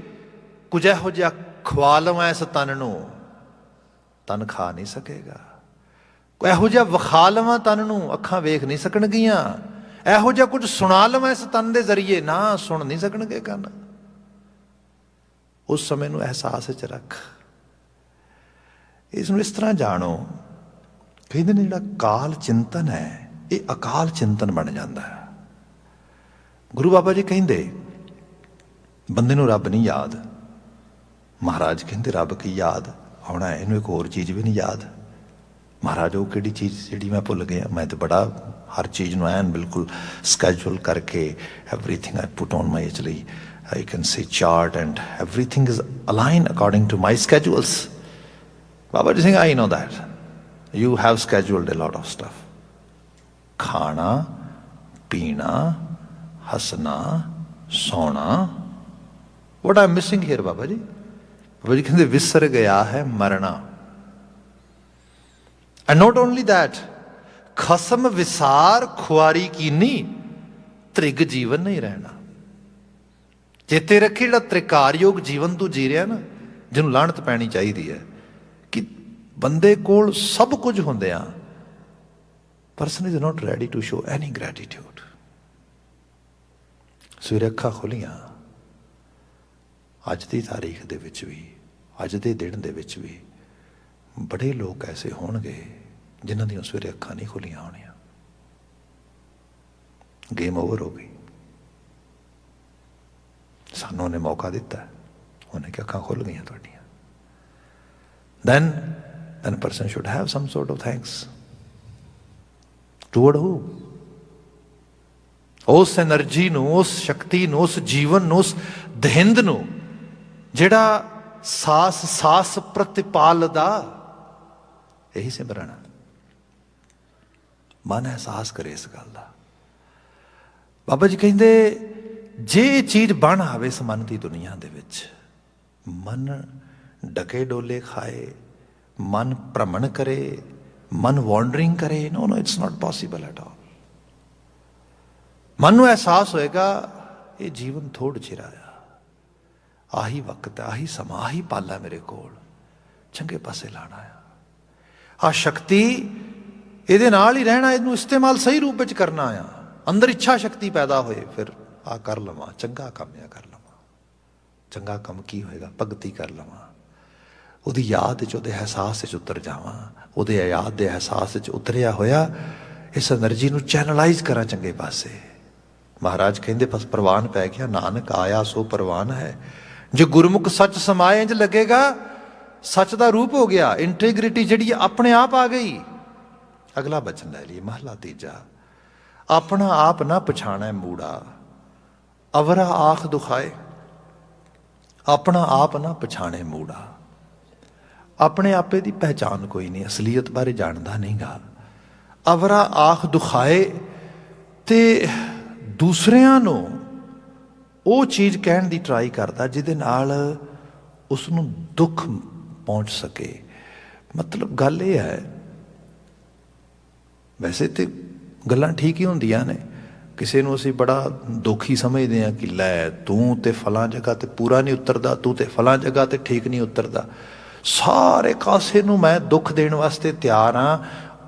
ਕੁਝ ਇਹੋ ਜਿਹਾ ਖਵਾ ਲਵਾਂ ਇਸ ਤਨ ਨੂੰ, ਤਨ ਖਾ ਨਹੀਂ ਸਕੇਗਾ। ਇਹੋ ਜਿਹਾ ਵਿਖਾ ਲਵਾਂ ਤਨ ਨੂੰ, ਅੱਖਾਂ ਵੇਖ ਨਹੀਂ ਸਕਣਗੀਆਂ। ਇਹੋ ਜਿਹਾ ਕੁਝ ਸੁਣਾ ਲਵਾਂ ਇਸ ਤਨ ਦੇ ਜ਼ਰੀਏ, ਨਾ ਸੁਣ ਨਹੀਂ ਸਕਣਗੇ ਕੰਨ। ਉਸ ਸਮੇਂ ਨੂੰ ਅਹਿਸਾਸ ਵਿੱਚ ਰੱਖ। ਇਸ ਨੂੰ ਇਸ ਤਰ੍ਹਾਂ ਜਾਣੋ, ਕਹਿੰਦੇ ਨੇ ਜਿਹੜਾ ਕਾਲ ਚਿੰਤਨ ਹੈ ਇਹ ਅਕਾਲ ਚਿੰਤਨ ਬਣ ਜਾਂਦਾ ਹੈ। ਗੁਰੂ ਬਾਬਾ ਜੀ ਕਹਿੰਦੇ ਬੰਦੇ ਨੂੰ ਰੱਬ ਨਹੀਂ ਯਾਦ। ਮਹਾਰਾਜ ਕਹਿੰਦੇ ਰੱਬ ਕੀ ਯਾਦ ਆਉਣਾ ਹੈ, ਇਹਨੂੰ ਇੱਕ ਹੋਰ ਚੀਜ਼ ਵੀ ਨਹੀਂ ਯਾਦ। ਮਹਾਰਾਜ ਉਹ ਕਿਹੜੀ ਚੀਜ਼ ਜਿਹੜੀ ਮੈਂ ਭੁੱਲ ਗਿਆ? ਮੈਂ ਤਾਂ ਬੜਾ ਹਰ ਚੀਜ਼ ਨੂੰ ਐਨ ਬਿਲਕੁਲ ਸਕੈਜੂਅਲ ਕਰਕੇ everything I put on my, actually I can say chart and everything is aligned according to my schedules. Baba Ji saying, I know that. You have scheduled a lot of stuff. Khana, peena, hasna, sona. What I'm missing here, Baba Ji? Baba Ji kehinde visar gaya hai marna. And not only that, ਖਸਮ ਵਿਸਾਰ ਖੁਆਰੀ ਕੀਨੀ, ਤ੍ਰਿਗ ਜੀਵਨ ਨਹੀਂ ਰਹਿਣਾ। ਚੇਤੇ ਰੱਖੀ, ਜਿਹੜਾ ਤ੍ਰਿਕਾਰਯੋਗ ਜੀਵਨ ਤੂੰ ਜੀ ਰਿਹਾ ਨਾ, ਜਿਹਨੂੰ ਲਾਹਣਤ ਪੈਣੀ ਚਾਹੀਦੀ ਹੈ ਕਿ ਬੰਦੇ ਕੋਲ ਸਭ ਕੁਝ ਹੁੰਦਿਆਂ person is not ready to show any gratitude. ਸਵੇਰੇ ਅੱਖਾਂ ਖੋਲੀਆਂ, ਅੱਜ ਦੀ ਤਾਰੀਖ ਦੇ ਵਿੱਚ ਵੀ, ਅੱਜ ਦੇ ਦਿਨ ਦੇ ਵਿੱਚ ਵੀ ਬੜੇ ਲੋਕ ਐਸੇ ਹੋਣਗੇ ਜਿਨ੍ਹਾਂ ਦੀਆਂ ਸਵੇਰੇ ਅੱਖਾਂ ਨਹੀਂ ਖੁੱਲੀਆਂ ਹੋਣੀਆਂ। ਗੇਮ ਓਵਰ ਹੋ ਗਈ। ਸਾਨੂੰ ਉਹਨੇ ਮੌਕਾ ਦਿੱਤਾ, ਉਹਨੇ ਕਿ ਅੱਖਾਂ ਖੁੱਲ ਗਈਆਂ ਤੁਹਾਡੀਆਂ। then a person should have some sort of thanks. Toward who? ਉਸ ਐਨਰਜੀ ਨੂੰ, ਉਸ ਸ਼ਕਤੀ ਨੂੰ, ਉਸ ਜੀਵਨ ਨੂੰ, ਉਸ ਦਹਿੰਦ ਨੂੰ ਜਿਹੜਾ ਸਾਸ ਸਾਸ ਪ੍ਰਤਿਪਾਲਦਾ। ਇਹੀ ਸਿਮਰਨ। ਮਨ ਅਹਿਸਾਸ ਕਰੇ ਇਸ ਗੱਲ ਦਾ। ਬਾਬਾ ਜੀ ਕਹਿੰਦੇ ਜੇ ਇਹ ਚੀਜ਼ ਬਣ ਆਵੇ ਇਸ ਮਨ ਦੀ ਦੁਨੀਆ ਦੇ ਵਿੱਚ, ਮਨ ਡਕੇ ਡੋਲੇ ਖਾਏ, ਮਨ ਭ੍ਰਮਣ ਕਰੇ, ਮਨ ਵਾਂਡਰਿੰਗ ਕਰੇ, no no it's not possible at all. ਮਨ ਨੂੰ ਅਹਿਸਾਸ ਹੋਏਗਾ ਇਹ ਜੀਵਨ ਥੋੜ੍ਹਾ ਚਿਰ ਆਇਆ, ਆਹੀ ਵਕਤ ਹੈ, ਆਹੀ ਸਮਾਂ, ਆਹੀ ਪਲ ਹੈ ਮੇਰੇ ਕੋਲ, ਚੰਗੇ ਪਾਸੇ ਲਾਣਾ ਆ। ਆਹ ਸ਼ਕਤੀ ਇਹਦੇ ਨਾਲ ਹੀ ਰਹਿਣਾ, ਇਹਨੂੰ ਇਸਤੇਮਾਲ ਸਹੀ ਰੂਪ ਵਿੱਚ ਕਰਨਾ ਆ। ਅੰਦਰ ਇੱਛਾ ਸ਼ਕਤੀ ਪੈਦਾ ਹੋਏ, ਫਿਰ ਆ ਕਰ ਲਵਾਂ, ਚੰਗਾ ਕੰਮ ਆ ਕਰ ਲਵਾਂ। ਚੰਗਾ ਕੰਮ ਕੀ ਹੋਏਗਾ? ਭਗਤੀ ਕਰ ਲਵਾਂ, ਉਹਦੀ ਯਾਦ ਵਿੱਚ, ਉਹਦੇ ਅਹਿਸਾਸ ਵਿੱਚ ਉਤਰ ਜਾਵਾਂ, ਉਹਦੇ ਯਾਦ ਦੇ ਅਹਿਸਾਸ ਵਿੱਚ ਉਤਰਿਆ ਹੋਇਆ ਇਸ ਐਨਰਜੀ ਨੂੰ ਚੈਨਲਾਈਜ਼ ਕਰਾਂ ਚੰਗੇ ਪਾਸੇ। ਮਹਾਰਾਜ ਕਹਿੰਦੇ ਬਸ ਪ੍ਰਵਾਨ ਪੈ ਗਿਆ, ਨਾਨਕ ਆਇਆ ਸੋ ਪ੍ਰਵਾਨ ਹੈ। ਜੇ ਗੁਰਮੁਖ ਸੱਚ ਸਮਾਏ, ਇੰਝ ਲੱਗੇਗਾ ਸੱਚ ਦਾ ਰੂਪ ਹੋ ਗਿਆ। ਇੰਟੀਗ੍ਰਿਟੀ ਜਿਹੜੀ ਆਪਣੇ ਆਪ ਆ ਗਈ। ਅਗਲਾ ਬਚਨ ਲੈ ਲਈਏ, ਮਹਲਾ ਤੀਜਾ। ਆਪਣਾ ਆਪ ਨਾ ਪਛਾਣੈ ਮੂੜਾ, ਅਵਰਾ ਆਖ ਦੁਖਾਏ। ਆਪਣਾ ਆਪ ਨਾ ਪਛਾਣੇ ਮੂੜਾ। ਆਪਣੇ ਆਪੇ ਦੀ ਪਹਿਚਾਨ ਕੋਈ ਨਹੀਂ, ਅਸਲੀਅਤ ਬਾਰੇ ਜਾਣਦਾ ਨਹੀਂਗਾ। ਅਵਰਾ ਆਖ ਦੁਖਾਏ, ਤੇ ਦੂਸਰਿਆਂ ਨੂੰ ਉਹ ਚੀਜ਼ ਕਹਿਣ ਦੀ ਟਰਾਈ ਕਰਦਾ ਜਿਹਦੇ ਨਾਲ ਉਸ ਨੂੰ ਦੁੱਖ ਪਹੁੰਚ ਸਕੇ। ਮਤਲਬ ਗੱਲ ਇਹ ਹੈ, ਵੈਸੇ ਤੇ ਗੱਲਾਂ ਠੀਕ ਹੀ ਹੁੰਦੀਆਂ ਨੇ। ਕਿਸੇ ਨੂੰ ਅਸੀਂ ਬੜਾ ਦੁਖੀ ਸਮਝਦੇ ਹਾਂ ਕਿ ਲੈ ਤੂੰ ਤੇ ਫਲਾਂ ਜਗ੍ਹਾ ਤੇ ਪੂਰਾ ਨਹੀਂ ਉਤਰਦਾ, ਤੂੰ ਤੇ ਫਲਾਂ ਜਗ੍ਹਾ ਤੇ ਠੀਕ ਨਹੀਂ ਉਤਰਦਾ। ਸਾਰੇ ਕਾਸੇ ਨੂੰ ਮੈਂ ਦੁੱਖ ਦੇਣ ਵਾਸਤੇ ਤਿਆਰ ਹਾਂ,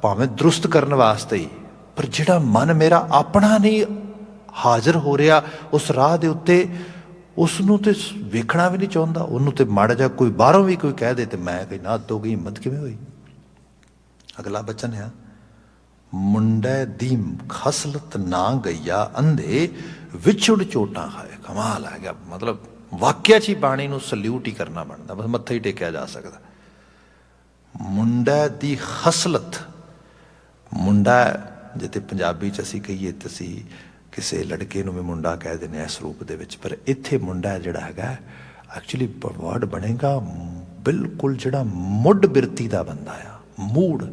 ਭਾਵੇਂ ਦਰੁਸਤ ਕਰਨ ਵਾਸਤੇ ਹੀ। ਪਰ ਜਿਹੜਾ ਮਨ ਮੇਰਾ ਆਪਣਾ ਨਹੀਂ ਹਾਜ਼ਰ ਹੋ ਰਿਹਾ ਉਸ ਰਾਹ ਦੇ ਉੱਤੇ, ਉਸ ਨੂੰ ਤੇ ਵੇਖਣਾ ਵੀ ਨਹੀਂ ਚਾਹੁੰਦਾ। ਉਹਨੂੰ ਤੇ ਮਾੜਾ ਜਿਹਾ ਕੋਈ ਬਾਹਰੋਂ ਵੀ ਕੋਈ ਕਹਿ ਦੇ ਤੇ ਮੈਂ ਕਹੀ ਨਾ ਅੱਧੋ ਗਈ ਹਿੰਮਤ ਕਿਵੇਂ ਹੋਈ। ਅਗਲਾ ਬਚਨ ਹੈ, ਮੁੰਡੇ ਦੀ ਖਸਲਤ ਨਾ ਗਈਆ ਅੰਧੇ, ਵਿਛੁੜ ਚੋਟਾਂ ਖਾਏ। ਕਮਾਲ ਆ ਗਿਆ। ਮਤਲਬ ਵਾਕਿਆ 'ਚ ਹੀ ਬਾਣੀ ਨੂੰ ਸਲਿਊਟ ਹੀ ਕਰਨਾ ਬਣਦਾ, ਬਸ ਮੱਥਾ ਹੀ ਟੇਕਿਆ ਜਾ ਸਕਦਾ। ਮੁੰਡੇ ਦੀ ਖਸਲਤ, ਮੁੰਡਾ ਜੇ ਤੇ ਪੰਜਾਬੀ 'ਚ ਅਸੀਂ ਕਹੀਏ ਤਾਂ ਅਸੀਂ ਕਿਸੇ ਲੜਕੇ ਨੂੰ ਵੀ ਮੁੰਡਾ ਕਹਿ ਦਿੰਦੇ ਇਸ ਰੂਪ ਦੇ ਵਿੱਚ, ਪਰ ਇੱਥੇ ਮੁੰਡਾ ਜਿਹੜਾ ਹੈਗਾ ਐਕਚੁਅਲੀ ਵਰਡ ਬਣੇਗਾ ਬਿਲਕੁਲ ਜਿਹੜਾ ਮੁੱਢ ਬਿਰਤੀ ਦਾ ਬੰਦਾ ਆ, ਮੂੜ,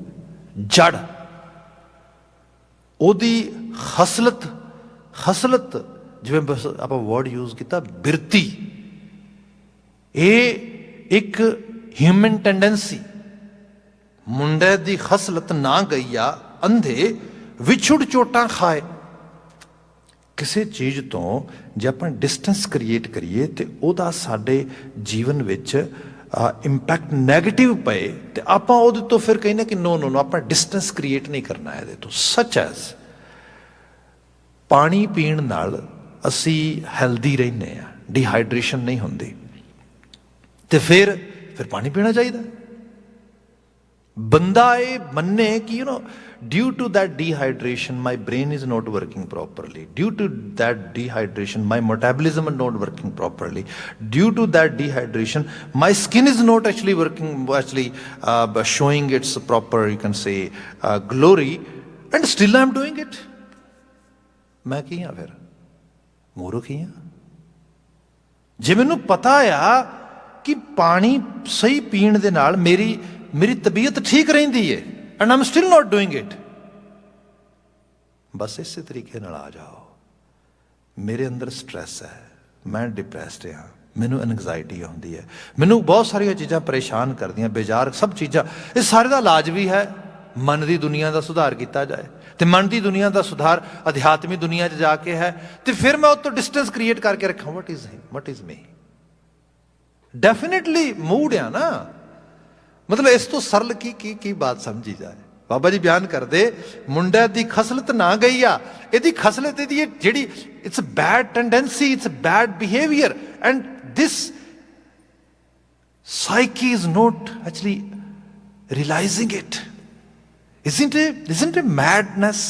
ਜੜ। ਉਹਦੀ ਖਸਲਤ, ਖਸਲਤ ਜਿਵੇਂ ਬਸ ਆਪਾਂ ਵਰਡ ਯੂਜ਼ ਕੀਤਾ ਬਿਰਤੀ, ਇਹ ਇੱਕ ਹਿਊਮਨ ਟੈਂਡੈਂਸੀ। ਮੁੰਡੇ ਦੀ ਖਸਲਤ ਨਾ ਗਈਆ ਅੰਧੇ, ਵਿਛੁੜ ਚੋਟਾਂ ਖਾਏ। ਕਿਸੇ ਚੀਜ਼ ਤੋਂ ਜੇ ਆਪਾਂ ਡਿਸਟੈਂਸ ਕ੍ਰੀਏਟ ਕਰੀਏ ਤੇ ਉਹਦਾ ਸਾਡੇ ਜੀਵਨ ਵਿੱਚ ਇੰਪੈਕਟ ਨੈਗੇਟਿਵ ਪਏ ਤੇ ਆਪਾਂ ਉਹਦੇ ਤੋਂ ਫਿਰ ਕਹਿੰਦੇ ਕਿ ਨੋ ਨੋ ਨੋ, ਆਪਾਂ ਡਿਸਟੈਂਸ ਕ੍ਰੀਏਟ ਨਹੀਂ ਕਰਨਾ ਇਹਦੇ ਤੋਂ। ਸੱਚ ਐਜ਼ ਪਾਣੀ ਪੀਣ ਨਾਲ ਅਸੀਂ ਹੈਲਦੀ ਰਹਿੰਦੇ ਹਾਂ, ਡੀਹਾਈਡਰੇਸ਼ਨ ਨਹੀਂ ਹੁੰਦੀ, ਤੇ ਫਿਰ ਪਾਣੀ ਪੀਣਾ ਚਾਹੀਦਾ। ਬੰਦਾ ਇਹ ਮੰਨੇ ਕਿ you know due to that dehydration my brain is not working properly, due to that dehydration my metabolism is not working properly, due to that dehydration my skin is not actually working, showing its proper, you can say, glory, and still I am doing it. ਮੈਂ ਕੀ ਹਾਂ ਫਿਰ? ਮੂਰਖ ਹੀ ਹਾਂ। ਜੇ ਮੈਨੂੰ ਪਤਾ ਆ ਕਿ ਪਾਣੀ ਸਹੀ ਪੀਣ ਦੇ ਨਾਲ ਮੇਰੀ ਤਬੀਅਤ ਠੀਕ ਰਹਿੰਦੀ ਹੈ and I'm still not doing it, ਬਸ ਇਸੇ ਤਰੀਕੇ ਨਾਲ ਆ ਜਾਓ। ਮੇਰੇ ਅੰਦਰ ਸਟ੍ਰੈਸ ਹੈ, ਮੈਂ ਡਿਪਰੈਸਡ ਹਾਂ, ਮੈਨੂੰ ਐਨਗਜ਼ਾਇਟੀ ਆਉਂਦੀ ਹੈ, ਮੈਨੂੰ ਬਹੁਤ ਸਾਰੀਆਂ ਚੀਜ਼ਾਂ ਪਰੇਸ਼ਾਨ ਕਰਦੀਆਂ, ਬੇਜ਼ਾਰ ਸਭ ਚੀਜ਼ਾਂ। ਇਹ ਸਾਰੇ ਦਾ ਇਲਾਜ ਵੀ ਹੈ, मन की दुनिया का सुधार किया जाए, तो मन की दुनिया का सुधार अध्यात्मिक दुनिया च जाके है, तो फिर मैं उस तो डिस्टेंस क्रिएट करके रखा what is me. Definitely mood आ ना, मतलब इस तो सरल की बात समझी जाए। बाबा जी बयान करते मुंडे की खसलत ना गई आ, यदि खसलत जी it's bad tendency, it's bad behaviour, and this psyche is not actually realising it. isn't it madness?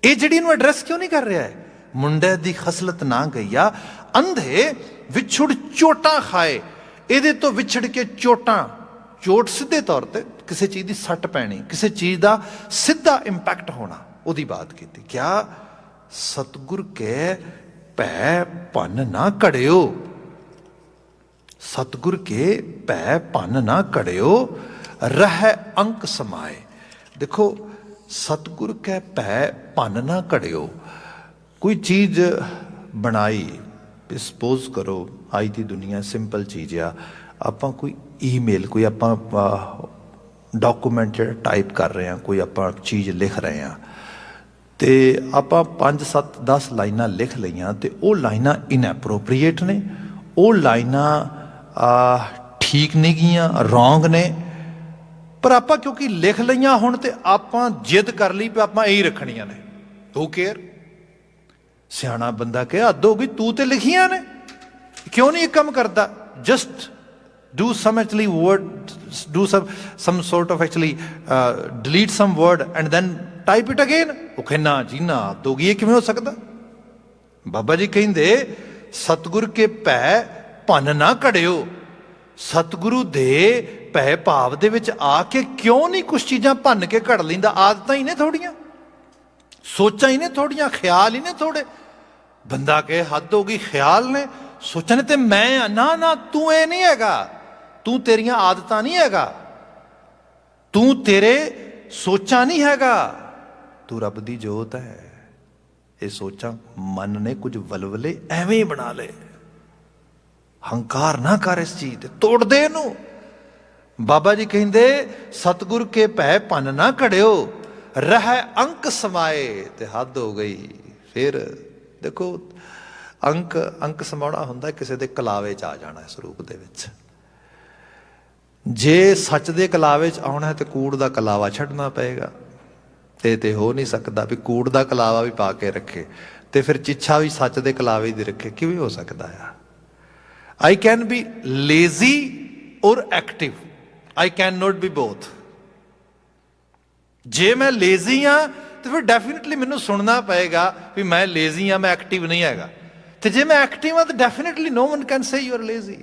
ये जी एड्रैस क्यों नहीं कर रहा है? मुंडे की खसलत ना गई आ, अंधे विछुड़ चोटा खाए, ये तो विछड़ के चोटा, चोट सीधे तौर पर किसी चीज़ की सट पैनी, किसी चीज़ का सीधा इंपैक्ट होना, उसकी बात की। क्या सतगुर के भै भन ना कड़ियो, सतगुर के भै भन ना कड़ियो, रह अंक समाए। देखो सतगुर के भै भन ना कड़ियो, कोई चीज़ बनाई, सपोज करो आज की दुनिया सिंपल चीज़ आ, आप कोई ईमेल, कोई आप डॉकूमेंट जो टाइप कर रहे हैं, कोई आप चीज़ लिख रहे हैं, तो आप 5 7 10 लाइनां लिख लियां, तो वह लाइनां इनएप्रोप्रीएट ने, वो लाइनां ठीक नहीं गियां, रॉन्ग ने, पर आप क्योंकि लिख लियां हुण ते आप जिद कर ली पे आप यही रखनियां ने, हू केयर। सियाणा बंदा कहे हद हो गई, तू तो लिखियां ने, क्यों नहीं एक काम करता? Just do some actually word, do some sort of actually delete some word and then type it again। वो कहना जी ना दोगी, ये किवें हो सकता? बाबा जी कहिंदे सतगुर के भै भन ना कड़ियो, सतगुरु दे भै भाव दे विच आके क्यों नहीं कुछ चीज़ां भन के कड़ लैंदा? आदतां ही ने थोड़ियां, सोचां ही ने थोड़ियां, ख्याल ही ने थोड़े। बंदा कहे हद हो गई, ख्याल ने, सोचां ने ते मैं ना ना, तू ये नहीं हैगा, तू तेरियां आदतां नहीं हैगा, तू तेरे सोचा नहीं हैगा, तू रब दी जोत है। ये सोचा मन ने कुछ वलवले एवें ही बना ले, हंकार ना कर, इस चीज तोड़ दे इनू। बाबा जी कहिंदे सतगुर के भै भन ना कड़ियो, रह अंक समाए, ते हद हो गई। फिर देखो अंक समाना हुंदा किसी दे कलावे च आ जाना, इस रूप दे विच। जे सच दे कलावे च आउणा है तो कूड़ दा कलावा छड्डना पएगा, ते हो नहीं सकता भी कूड़ दा कलावा भी पा के रखे, तो फिर चिच्छा भी सच दे कलावे दी रखे, किवें हो सकता है? आई कैन बी लेजी और active, I can not be both. जे मैं लेजी हाँ तो फिर डेफिनेटली मैनू सुनना पएगा भी मैं लेजी हाँ, मैं एक्टिव नहीं हैगा। तो जे मैं एक्टिव हाँ तो definitely no one can say you are lazy.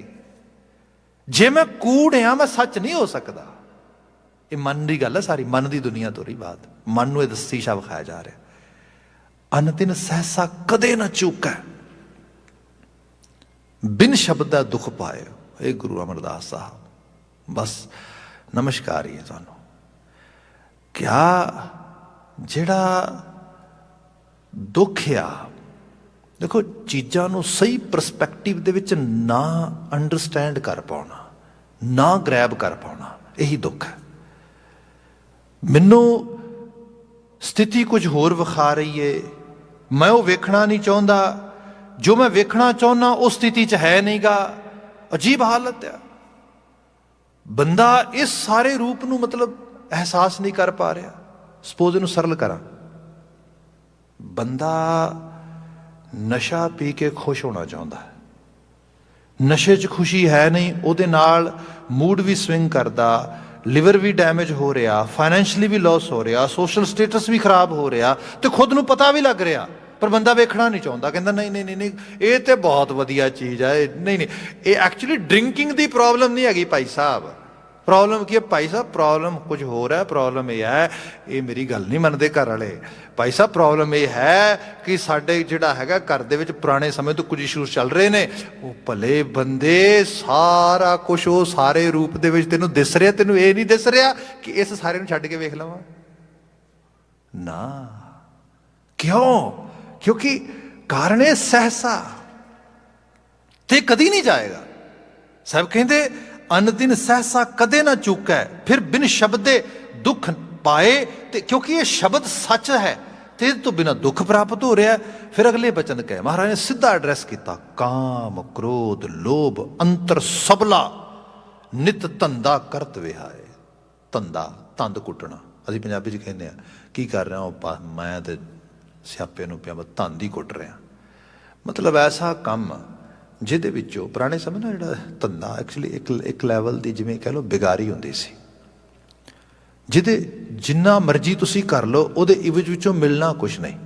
जे मैं कूड़ हाँ मैं सच नहीं हो सकता। ये मन की गल है सारी, मन की दुनिया तो रही बात, मन नूं इह शीशा विखाया जा रहा। अनतिन सहसा कदे ना चूकै, बिन शब्द दुख पाए। ये गुरु अमरदास साहब, बस नमस्कार ही है तुहानूं। क्या जिहड़ा दुख आ, देखो चीज़ां नूं सही परसपैक्टिव दे विच ना अंडरस्टैंड कर पाउणा, ना ग्रैब कर पाउणा, यही दुख है। मैनू स्थिति कुछ होर विखा रही है, मैं वो वेखना नहीं चाहता, जो मैं वेखना चाहना उस स्थिति च है नहीं गा। अजीब हालत है। बंदा इस सारे रूप नूं मतलब एहसास नहीं कर पा रहा। सपोज इनू सरल करा, बंदा नशा पी के खुश होना चाहता है, नशे च खुशी है नहीं, ਉਹਦੇ ਨਾਲ मूड भी स्विंग करता, लिवर भी डैमेज हो रहा, फाइनैंशियली भी लॉस हो रहा, सोशल स्टेटस भी खराब हो रहा, तो खुद नूं पता भी लग रहा, पर बंदा वेखना नहीं चाहता, कहता नहीं नहीं नहीं नहीं ये तो बहुत वधिया चीज़ है, नहीं नहीं ये एक्चुअली ड्रिंकिंग की प्रॉब्लम नहीं हैगी भाई साहब। प्रॉब्लम की है भाई साहब? प्रॉब्लम कुछ हो रहा है। प्रॉब्लम यह है, ये मेरी गल नहीं मनते घर वाले भाई साहब, प्रॉब्लम यह है कि साडे जिहड़ा हैगा घर दे विच पुराने समय तो कुछ इशूज चल रहे ने। वो भले बंदे सारा कुछ वो सारे रूप दे विच तैनूं दिस रहा, तैनूं ये नहीं दिस रहा कि इस सारे नूं छड्ड के वेख लवां ना। क्यों? क्योंकि कारण है सहसा ते कदी नहीं जाएगा। साहब कहते अनदिन सहसा कदे ना चूकै, फिर बिन शब्दे दुख पाए, ते क्योंकि ये शब्द सच है ते इस तो बिना दुख प्राप्त हो रहा है। फिर अगले बचन कहे महाराज ने सीधा एड्रैस किया, काम क्रोध लोभ अंतर सबला नित धंधा करत विहाए। धंधा तंद कुटना ਅਸੀਂ ਪੰਜਾਬੀ 'ਚ ਕਹਿੰਦੇ ਆ ਕੀ ਕਰ ਰਿਹਾ ਉਹ ਮੈਂ ਤੇ ਸਿਆਪੇ ਨੂੰ ਪਿਆ ਧੰਦ ਹੀ ਕੁੱਟ ਰਿਹਾ। ਮਤਲਬ ਐਸਾ ਕੰਮ ਜਿਹਦੇ ਵਿੱਚੋਂ ਪੁਰਾਣੇ ਸਮੇਂ ਨਾਲ ਜਿਹੜਾ ਧੰਦਾ ਐਕਚੁਅਲੀ ਇੱਕ ਲੈਵਲ ਦੀ ਜਿਵੇਂ ਕਹਿ ਲਓ ਬਿਗਾਰੀ ਹੁੰਦੀ ਸੀ, ਜਿਹਦੇ ਜਿੰਨਾ ਮਰਜ਼ੀ ਤੁਸੀਂ ਕਰ ਲਓ ਉਹਦੇ ਇਵਜ ਵਿੱਚੋਂ ਮਿਲਣਾ ਕੁਛ ਨਹੀਂ।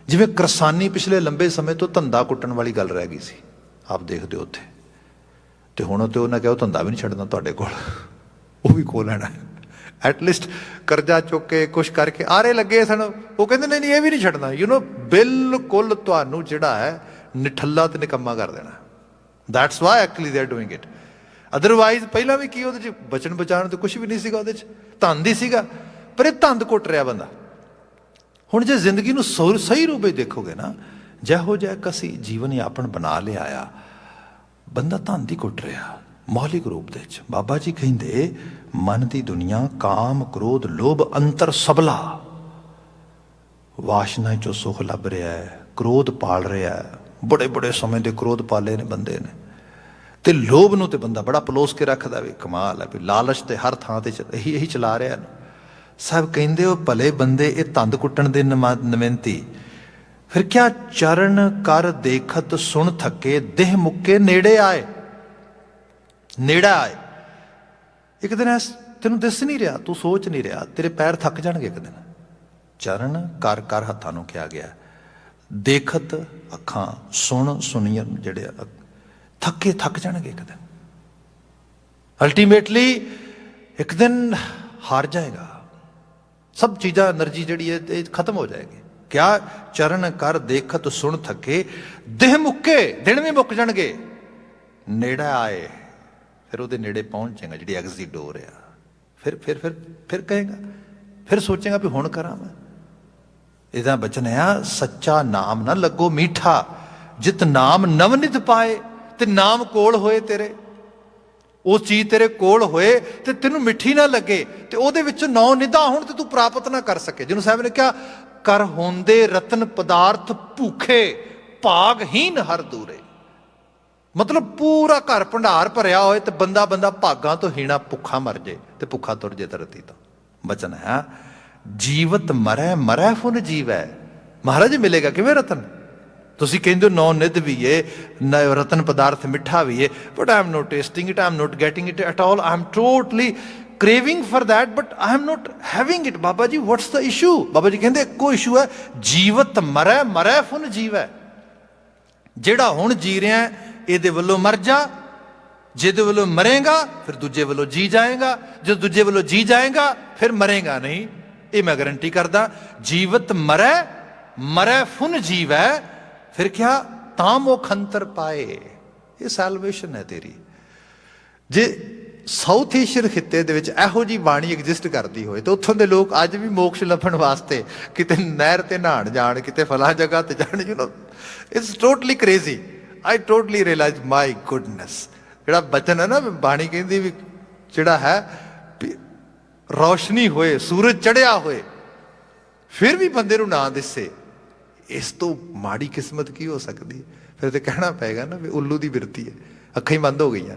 ਜਿਵੇਂ ਕਰਸਾਨੀ ਪਿਛਲੇ ਲੰਬੇ ਸਮੇਂ ਤੋਂ ਧੰਦਾ ਕੁੱਟਣ ਵਾਲੀ ਗੱਲ ਰਹਿ ਗਈ ਸੀ, ਆਪ ਦੇਖਦੇ ਹੋ ਉੱਥੇ। ਤੇ ਹੁਣ ਤੇ ਉਹਨਾਂ ਕਿਹਾ ਉਹ ਧੰਦਾ ਵੀ ਨਹੀਂ ਛੱਡਣਾ ਤੁਹਾਡੇ ਕੋਲ, ਉਹ ਵੀ ਖੋਹ ਲੈਣਾ। ਐਟਲੀਸਟ ਕਰਜ਼ਾ ਚੁੱਕ ਕੇ ਕੁਛ ਕਰਕੇ ਆਰੇ ਲੱਗੇ ਸਨ, ਉਹ ਕਹਿੰਦੇ ਨਹੀਂ ਨਹੀਂ ਇਹ ਵੀ ਨਹੀਂ ਛੱਡਣਾ। ਯੂ ਨੋ ਬਿਲਕੁਲ ਤੁਹਾਨੂੰ ਜਿਹੜਾ ਹੈ ਨਿਠੱਲਾ ਤੇ ਨਿਕੰਮਾ ਕਰ ਦੇਣਾ। That's why actually they are doing it. Otherwise ਪਹਿਲਾਂ ਵੀ ਕੀ ਉਹਦੇ 'ਚ ਬਚਣ ਬਚਾਉਣ ਤੇ ਕੁਛ ਵੀ ਨਹੀਂ ਸੀਗਾ, ਉਹਦੇ 'ਚ ਧੰਦ ਹੀ ਸੀਗਾ, ਪਰ ਇਹ ਧੰਦ ਕੁੱਟ ਰਿਹਾ ਬੰਦਾ। ਹੁਣ ਜੇ ਜ਼ਿੰਦਗੀ ਨੂੰ ਸਹੀ ਰੂਪ ਵਿੱਚ ਦੇਖੋਗੇ ਨਾ, ਜਿਹੋ ਜਿਹਾ ਇੱਕ ਅਸੀਂ ਜੀਵਨ ਯਾਪਨ ਬਣਾ ਲਿਆ ਆ, ਬੰਦਾ ਧੰਦ ਹੀ ਕੁੱਟ ਰਿਹਾ ਮੌਲਿਕ ਰੂਪ ਦੇ ਵਿੱਚ। ਬਾਬਾ ਜੀ ਕਹਿੰਦੇ ਮਨ ਦੀ ਦੁਨੀਆ ਕਾਮ ਕ੍ਰੋਧ ਲੋਭ ਅੰਤਰ ਸਬਲਾ, ਵਾਸ਼ਨਾ 'ਚੋਂ ਸੁਖ ਲੱਭ ਰਿਹਾ ਹੈ, ਕ੍ਰੋਧ ਪਾਲ ਰਿਹਾ ਹੈ, ਬੜੇ ਬੜੇ ਸਮੇਂ ਦੇ ਕ੍ਰੋਧ ਪਾਲੇ ਨੇ ਬੰਦੇ ਨੇ, ਤੇ ਲੋਭ ਨੂੰ ਤੇ ਬੰਦਾ ਬੜਾ ਪਲੋਸ ਕੇ ਰੱਖਦਾ ਵੀ ਕਮਾਲ ਹੈ ਵੀ ਲਾਲਚ ਤੇ ਹਰ ਥਾਂ ਤੇ ਇਹੀ ਚਲਾ ਰਿਹਾ। ਸਭ ਕਹਿੰਦੇ ਉਹ ਭਲੇ ਬੰਦੇ ਇਹ ਧੰਦ ਕੁੱਟਣ ਦੇ ਨਮਿੰਤੀ। ਫਿਰ ਕਿਆ ਚਰਨ ਕਰ ਦੇਖਤ ਸੁਣ ਥੱਕੇ ਦੇਹ ਮੁੱਕੇ ਨੇੜੇ ਆਏ। ਨੇੜਾ ਆਏ ਇੱਕ ਦਿਨ ਤੈਨੂੰ ਦਿਸ ਨਹੀਂ ਰਿਹਾ, ਤੂੰ ਸੋਚ ਨਹੀਂ ਰਿਹਾ, ਤੇਰੇ ਪੈਰ ਥੱਕ ਜਾਣਗੇ ਇੱਕ ਦਿਨ। ਚਰਨ ਕਰ ਕਰ ਹੱਥਾਂ ਨੂੰ ਕਿਹਾ ਗਿਆ, ਦੇਖਤ ਅੱਖਾਂ ਸੁਣੀਆਂ ਜਿਹੜੇ ਥੱਕ ਜਾਣਗੇ ਇੱਕ ਦਿਨ। ਅਲਟੀਮੇਟਲੀ ਇੱਕ ਦਿਨ ਹਾਰ ਜਾਏਗਾ, ਸਭ ਚੀਜ਼ਾਂ એનર્ਜੀ ਜਿਹੜੀ ਹੈ ਇਹ ਖਤਮ ਹੋ ਜਾਏਗੀ। ਕਿਆ ਚਰਨ ਕਰ ਦੇਖਤ ਸੁਣ ਥੱਕੇ ਦੇਹ ਮੁੱਕੇ, ਦਿਨ ਵੀ ਮੁੱਕ ਜਾਣਗੇ ਨੇੜਾ ਆਏ। ਫਿਰ ਉਹਦੇ ਨੇੜੇ ਪਹੁੰਚ ਜਾਏਗਾ ਜਿਹੜੀ ਐਗਜ਼ਿਟ ਡੋਰ ਆ। ਫਿਰ ਕਹੇਗਾ, ਫਿਰ ਸੋਚੇਗਾ ਵੀ ਹੁਣ ਕਰਾਂ ਮੈਂ। ਇਹਦਾ ਬਚਨ ਆ ਸੱਚਾ ਨਾਮ ਨਾ ਲੱਗੋ ਮੀਠਾ, ਜਿਤ ਨਾਮ ਨਵਨਿਤ ਪਾਏ। ਤੇ ਨਾਮ ਕੋਲ ਹੋਏ ਤੇਰੇ, ਉਹ ਚੀਜ਼ ਤੇਰੇ ਕੋਲ ਹੋਏ ਤੇ ਤੈਨੂੰ ਮਿੱਠੀ ਨਾ ਲੱਗੇ, ਤੇ ਉਹਦੇ ਵਿੱਚ ਨੌ ਨਿਧਾ ਹੁਣ ਤੇ ਤੂੰ ਪ੍ਰਾਪਤ ਨਾ ਕਰ ਸਕੇ। ਜਿਹਨੂੰ ਸਾਹਿਬ ਨੇ ਕਿਹਾ ਕਰ ਹੁੰਦੇ ਰਤਨ ਪਦਾਰਥ ਭੂਖੇ ਭਾਗਹੀਨ ਹਰ ਦੂਰੇ। ਮਤਲਬ ਪੂਰਾ ਘਰ ਭੰਡਾਰ ਭਰਿਆ ਹੋਏ ਤੇ ਬੰਦਾ ਭਾਗਾਂ ਤੋਂ ਹੀਣਾ ਭੁੱਖਾ ਮਰ ਜੇ ਤੇ ਭੁੱਖਾ ਤੁਰ ਜੇ ਧਰਤੀ ਤੋਂ। ਬਚਨ ਹੈ ਜੀਵਤ ਮਰੈ ਫੁਨ ਜੀਵੈ। ਮਹਾਰਾਜ ਮਿਲੇਗਾ ਕਿਵੇਂ ਰਤਨ? ਤੁਸੀਂ ਕਹਿੰਦੇ ਹੋ ਨੌ ਨਿਧ ਵੀ ਏ, ਰਤਨ ਪਦਾਰਥ ਮਿੱਠਾ ਵੀ ਏ, but I am not tasting it, I am not getting it at all, I am totally craving for that but I am not having it। ਬਾਬਾ ਜੀ what's the issue? Baba ji ਕਹਿੰਦੇ ਇੱਕੋ ਇਸ਼ੂ ਹੈ, ਜੀਵਤ ਮਰੈ ਫੁਨ ਜੀਵੈ। ਜਿਹੜਾ ਹੁਣ ਜੀ ਰਿਹਾ ਇਹਦੇ ਵੱਲੋਂ ਮਰ ਜਾ, ਜਿਹਦੇ ਵੱਲੋਂ ਮਰੇਗਾ ਫਿਰ ਦੂਜੇ ਵੱਲੋਂ ਜੀ ਜਾਏਗਾ, ਜਦੋਂ ਦੂਜੇ ਵੱਲੋਂ ਜੀ ਜਾਏਗਾ ਫਿਰ ਮਰੇਗਾ ਨਹੀਂ, ਇਹ ਮੈਂ ਗਰੰਟੀ ਕਰਦਾ। ਜੀਵਤ ਮਰੈ ਫੁਨ ਜੀਵੈ। ਫਿਰ ਕਿਹਾ ਤਾਂ ਮੁਖ ਅੰਤਰ ਪਾਏ। ਇਹ ਸੈਲਵੇਸ਼ਨ ਹੈ ਤੇਰੀ। ਜੇ ਸਾਊਥ ਏਸ਼ੀਅਨ ਖਿੱਤੇ ਦੇ ਵਿੱਚ ਇਹੋ ਜਿਹੀ ਬਾਣੀ ਐਗਜ਼ਿਸਟ ਕਰਦੀ ਹੋਏ ਤਾਂ ਉੱਥੋਂ ਦੇ ਲੋਕ ਅੱਜ ਵੀ ਮੋਕਸ਼ ਲੱਭਣ ਵਾਸਤੇ ਕਿਤੇ ਨਹਿਰ ਤੇ ਨਹਾਉਣ ਜਾਣ, ਕਿਤੇ ਫਲਾਂ ਜਗ੍ਹਾ ਤੇ ਜਾਣ। You know it's totally crazy. I totally realise my goodness. ਜਿਹੜਾ ਬਚਨ ਹੈ ਨਾ, ਬਾਣੀ ਕਹਿੰਦੀ ਵੀ ਜਿਹੜਾ ਹੈ ਰੌਸ਼ਨੀ ਹੋਏ, ਸੂਰਜ ਚੜ੍ਹਿਆ ਹੋਏ, ਫਿਰ ਵੀ ਬੰਦੇ ਨੂੰ ਨਾ ਦਿਸੇ, ਇਸ ਤੋਂ ਮਾੜੀ ਕਿਸਮਤ ਕੀ ਹੋ ਸਕਦੀ? ਫਿਰ ਤੇ ਕਹਿਣਾ ਪਏਗਾ ਨਾ ਵੀ ਉੱਲੂ ਦੀ ਬਿਰਤੀ ਹੈ, ਅੱਖਾਂ ਹੀ ਬੰਦ ਹੋ ਗਈਆਂ।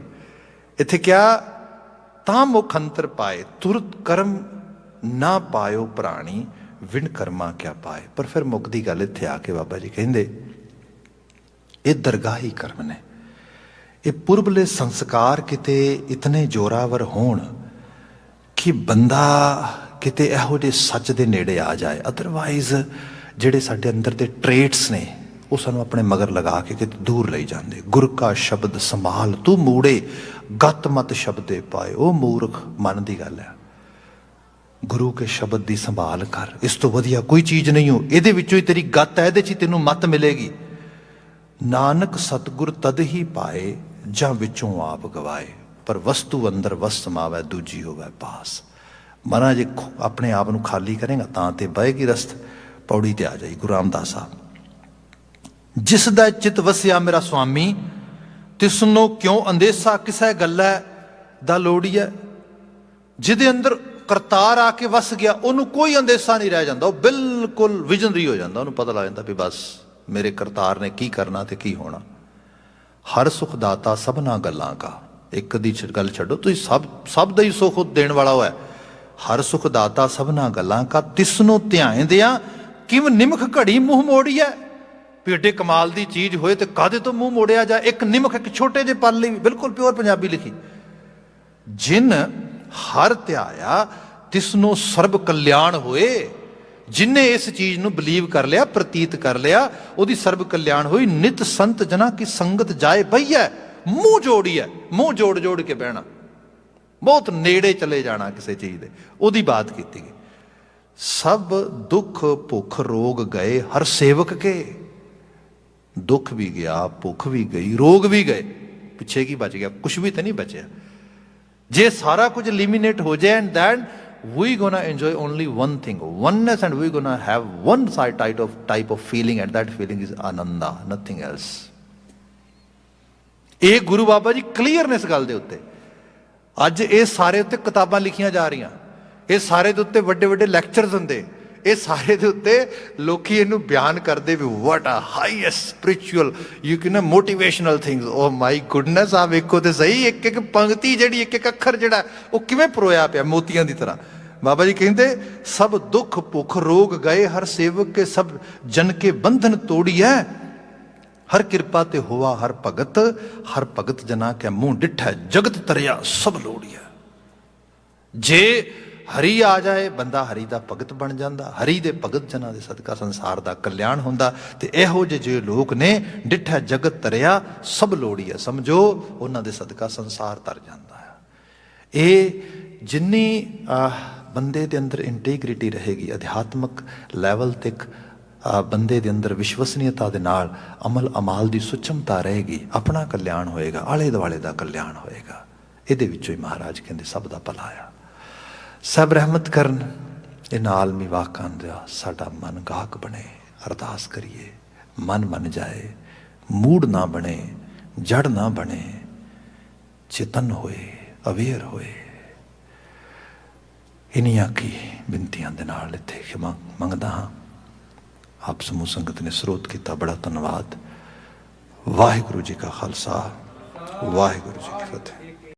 ਇੱਥੇ ਕਿਹਾ ਤਾਂ ਮੁਖ ਅੰਤਰ ਪਾਏ ਤੁਰਤ ਕਰਮ ਨਾ ਪਾਇਓ ਪ੍ਰਾਣੀ ਵਿਣ ਕਰਮਾ ਕਿਆ ਪਾਏ। ਪਰ ਫਿਰ ਮੁੱਕਦੀ ਗੱਲ ਇੱਥੇ ਆ ਕੇ ਬਾਬਾ ਜੀ ਕਹਿੰਦੇ ਇਹ ਦਰਗਾਹੀ ਕਰਮ ਨੇ, ਇਹ ਪੁਰਬਲੇ ਸੰਸਕਾਰ ਕਿਤੇ ਇਤਨੇ ਜ਼ੋਰਾਵਰ ਹੋਣ ਕਿ ਬੰਦਾ ਕਿਤੇ ਇਹੋ ਜਿਹੇ ਸੱਚ ਦੇ ਨੇੜੇ ਆ ਜਾਏ। ਅਦਰਵਾਈਜ਼ ਜਿਹੜੇ ਸਾਡੇ ਅੰਦਰ ਦੇ ਟ੍ਰੇਟਸ ਨੇ ਉਹ ਸਾਨੂੰ ਆਪਣੇ ਮਗਰ ਲਗਾ ਕੇ ਕਿਤੇ ਦੂਰ ਲਈ ਜਾਂਦੇ। ਗੁਰ ਕਾ ਸ਼ਬਦ ਸੰਭਾਲ ਤੂੰ ਮੂੜੇ ਗਤ ਮਤ ਸ਼ਬਦੇ ਪਾਏ। ਉਹ ਮੂਰਖ ਮਨ ਦੀ ਗੱਲ ਹੈ। ਗੁਰੂ ਕੇ ਸ਼ਬਦ ਦੀ ਸੰਭਾਲ ਕਰ, ਇਸ ਤੋਂ ਵਧੀਆ ਕੋਈ ਚੀਜ਼ ਨਹੀਂ ਹੋ। ਇਹਦੇ ਵਿੱਚੋਂ ਹੀ ਤੇਰੀ ਗੱਤ ਹੈ, ਇਹਦੇ 'ਚ ਹੀ ਤੈਨੂੰ ਮੱਤ ਮਿਲੇਗੀ। ਨਾਨਕ ਸਤਿਗੁਰ ਤਦ ਹੀ ਪਾਏ ਜਾਂ ਵਿੱਚੋਂ ਆਪ ਗਵਾਏ, ਪਰ ਵਸਤੂ ਅੰਦਰ ਵਸ ਸਮਾਵੈ ਦੂਜੀ ਹੋਵੇ ਪਾਸ। ਮਨਾ ਜੇ ਆਪਣੇ ਆਪ ਨੂੰ ਖਾਲੀ ਕਰੇਗਾ ਤਾਂ ਤੇ ਬਹੇਗੀ ਰਸਤ। ਪੌੜੀ ਤੇ ਆ ਜਾਈ ਗੁਰੂ ਰਾਮਦਾਸ ਸਾਹਿਬ। ਜਿਸ ਦਾ ਚਿਤ ਵਸਿਆ ਮੇਰਾ ਸੁਆਮੀ, ਤਿਸਨੋ ਕਿਉਂ ਅੰਦੇਸਾ, ਕਿਸੇ ਗੱਲਾਂ ਦਾ ਲੋੜੀਐ। ਜਿਹਦੇ ਅੰਦਰ ਕਰਤਾਰ ਆ ਕੇ ਵਸ ਗਿਆ, ਉਹਨੂੰ ਕੋਈ ਅੰਦੇਸਾ ਨਹੀਂ ਰਹਿ ਜਾਂਦਾ, ਉਹ ਬਿਲਕੁਲ ਵਿਜ਼ਨਰੀ ਹੋ ਜਾਂਦਾ, ਉਹਨੂੰ ਪਤਾ ਲੱਗ ਜਾਂਦਾ ਵੀ ਬਸ ਮੇਰੇ ਕਰਤਾਰ ਨੇ ਕੀ ਕਰਨਾ ਤੇ ਕੀ ਹੋਣਾ। ਹਰ ਸੁਖ ਦਾਤਾ ਸਭਨਾ ਗੱਲਾਂ ਕਾ, ਇੱਕ ਦੀ ਗੱਲ ਛੱਡੋ, ਤੁਸੀਂ ਸਭ ਦਾ ਹੀ ਸੁਖ ਦੇਣ ਵਾਲਾ ਹੋਇਆ। ਹਰ ਸੁਖ ਦਾਤਾ ਸਭਨਾ ਗੱਲਾਂ ਕਾ, ਤਿਸਨੂੰ ਧਿਆਇਂਦਿਆਂ ਕਿਵ ਨਿਮਖ ਘੜੀ ਮੂੰਹ ਮੋੜੀਐ। ਵੀ ਏਡੇ ਕਮਾਲ ਦੀ ਚੀਜ਼ ਹੋਏ ਤੇ ਕਾਹਦੇ ਤੋਂ ਮੂੰਹ ਮੋੜਿਆ ਜਾ। ਇੱਕ ਨਿਮਖ, ਇੱਕ ਛੋਟੇ ਜਿਹੇ ਪਲ ਲਈ, ਬਿਲਕੁਲ ਪਿਓਰ ਪੰਜਾਬੀ ਲਿਖੀ, ਜਿਨ ਹਰ ਧਿਆਇਆ ਤਿਸਨੂੰ ਸਰਬ ਕਲਿਆਣ ਹੋਏ। ਜਿਨੇ ਇਸ ਚੀਜ਼ ਨੂੰ ਬਲੀਵ ਕਰ ਲਿਆ, ਪ੍ਰਤੀਤ ਕਰ ਲਿਆ, ਉਹਦੀ ਸਰਬ ਕਲਿਆਣ ਹੋਈ। ਨਿਤ ਸੰਤ ਜਨਾ ਕੀ ਸੰਗਤ ਜਾਏ ਬਈਐ, ਮੂੰਹ ਜੋੜੀਐ, ਮੂੰਹ ਜੋੜ ਜੋੜ ਕੇ ਬਹਿਣਾ, ਬਹੁਤ ਨੇੜੇ ਚਲੇ ਜਾਣਾ ਕਿਸੇ ਚੀਜ਼ ਦੇ, ਉਹਦੀ ਬਾਤ ਕੀਤੀ ਗਈ। ਸਭ ਦੁੱਖ ਭੁੱਖ ਰੋਗ ਗਏ ਹਰ ਸੇਵਕ ਕੇ। ਦੁੱਖ ਵੀ ਗਿਆ, ਭੁੱਖ ਵੀ ਗਈ, ਰੋਗ ਵੀ ਗਏ, ਪਿੱਛੇ ਕੀ ਬਚ ਗਿਆ? ਕੁਛ ਵੀ ਤਾਂ ਨਹੀਂ ਬਚਿਆ। ਜੇ ਸਾਰਾ ਕੁਝ eliminate ਹੋ ਜਾਏ, and then we gonna enjoy only one thing, oneness, and we gonna have one type of feeling, and that feeling is ananda, nothing else. ਇਹ ਗੁਰੂ ਬਾਬਾ ਜੀ ਕਲੀਅਰ ਨੇ ਇਸ ਗੱਲ ਦੇ ਉੱਤੇ। ਅੱਜ ਇਹ ਸਾਰੇ ਉੱਤੇ ਕਿਤਾਬਾਂ ਲਿਖੀਆਂ ਜਾ ਰਹੀਆਂ, ਇਹ ਸਾਰੇ ਦੇ ਉੱਤੇ ਵੱਡੇ ਵੱਡੇ ਲੈਕਚਰਸ ਹੁੰਦੇ, ਇਹ ਸਾਰੇ ਦੇ ਉੱਤੇ ਲੋਕੀ ਇਹਨੂੰ ਬਿਆਨ ਕਰਦੇ ਵੀ what a highest spiritual you can motivational things. Oh my goodness, ਆ ਵੇਖੋ ਤੇ ਸਹੀ, ਇੱਕ ਇੱਕ ਪੰਕਤੀ ਜਿਹੜੀ, ਇੱਕ ਇੱਕ ਅੱਖਰ ਜਿਹੜਾ ਉਹ ਕਿਵੇਂ ਪਰੋਇਆ ਪਿਆ ਮੋਤੀਆਂ ਦੀ ਤਰ੍ਹਾਂ। ਬਾਬਾ ਜੀ ਕਹਿੰਦੇ ਸਭ ਦੁੱਖ ਭੁੱਖ ਰੋਗ ਗਏ ਹਰ ਸੇਵਕ ਕੇ, ਸਭ ਜਨ ਕੇ ਬੰਧਨ ਤੋੜੀਐ। ਹਰ ਕਿਰਪਾ ਤੇ ਹੋਵਾ ਹਰ ਭਗਤ ਜਨਾ ਕੇ ਮੂੰਹ ਡਿੱਠਾ, ਜਗਤ ਤਰਿਆ ਸਭ ਲੋੜੀਐ। ਜੇ ਹਰੀ ਆ ਜਾਏ, ਬੰਦਾ ਹਰੀ ਦਾ ਭਗਤ ਬਣ ਜਾਂਦਾ, ਹਰੀ ਦੇ ਭਗਤ ਜਨਾਂ ਦੇ ਸਦਕਾ ਸੰਸਾਰ ਦਾ ਕਲਿਆਣ ਹੁੰਦਾ। ਤੇ ਇਹੋ ਜਿਹੇ ਲੋਕ ਨੇ, ਡਿੱਠਾ ਜਗਤ ਤਰਿਆ ਸਭ ਲੋੜੀਐ, ਸਮਝੋ ਉਹਨਾਂ ਦੇ ਸਦਕਾ ਸੰਸਾਰ ਤਰ ਜਾਂਦਾ ਹੈ। ਇਹ ਜਿੰਨੀ ਬੰਦੇ ਦੇ ਅੰਦਰ ਇੰਟੀਗ੍ਰਿਟੀ ਰਹੇਗੀ, ਅਧਿਆਤਮਕ ਲੈਵਲ ਤੱਕ ਬੰਦੇ ਦੇ ਅੰਦਰ ਵਿਸ਼ਵਸਨੀਅਤਾ ਦੇ ਨਾਲ ਅਮਲ ਅਮਾਲ ਦੀ ਸੁਚਮਤਾ ਰਹੇਗੀ, ਆਪਣਾ ਕਲਿਆਣ ਹੋਏਗਾ, ਆਲੇ ਦੁਆਲੇ ਦਾ ਕਲਿਆਣ ਹੋਏਗਾ। ਇਹਦੇ ਵਿੱਚੋਂ ਹੀ ਮਹਾਰਾਜ ਕਹਿੰਦੇ ਸਭ ਦਾ ਭਲਾ ਆ। ਸਭ ਰਹਿਮਤ ਕਰਨ, ਇਹਨਾਂ ਆਲਮੀ ਵਾਕਾਂ ਦਾ ਸਾਡਾ ਮਨ ਗਾਹਕ ਬਣੇ। ਅਰਦਾਸ ਕਰੀਏ, ਮਨ ਬਣ ਜਾਏ, ਮੂੜ ਨਾ ਬਣੇ, ਜੜ ਨਾ ਬਣੇ, ਚੇਤਨ ਹੋਏ, ਅਵੇਅਰ ਹੋਏ। ਇਨੀਆਂ ਕੀ ਬੇਨਤੀਆਂ ਦੇ ਨਾਲ ਇੱਥੇ ਖਿਮਾ ਮੰਗਦਾ ਹਾਂ। ਆਪ ਸਮੂਹ ਸੰਗਤ ਨੇ ਸਰੋਤ ਕੀਤਾ, ਬੜਾ ਧੰਨਵਾਦ। ਵਾਹਿਗੁਰੂ ਜੀ ਕਾ ਖਾਲਸਾ, ਵਾਹਿਗੁਰੂ ਜੀ ਕੀ ਫਤਿਹ।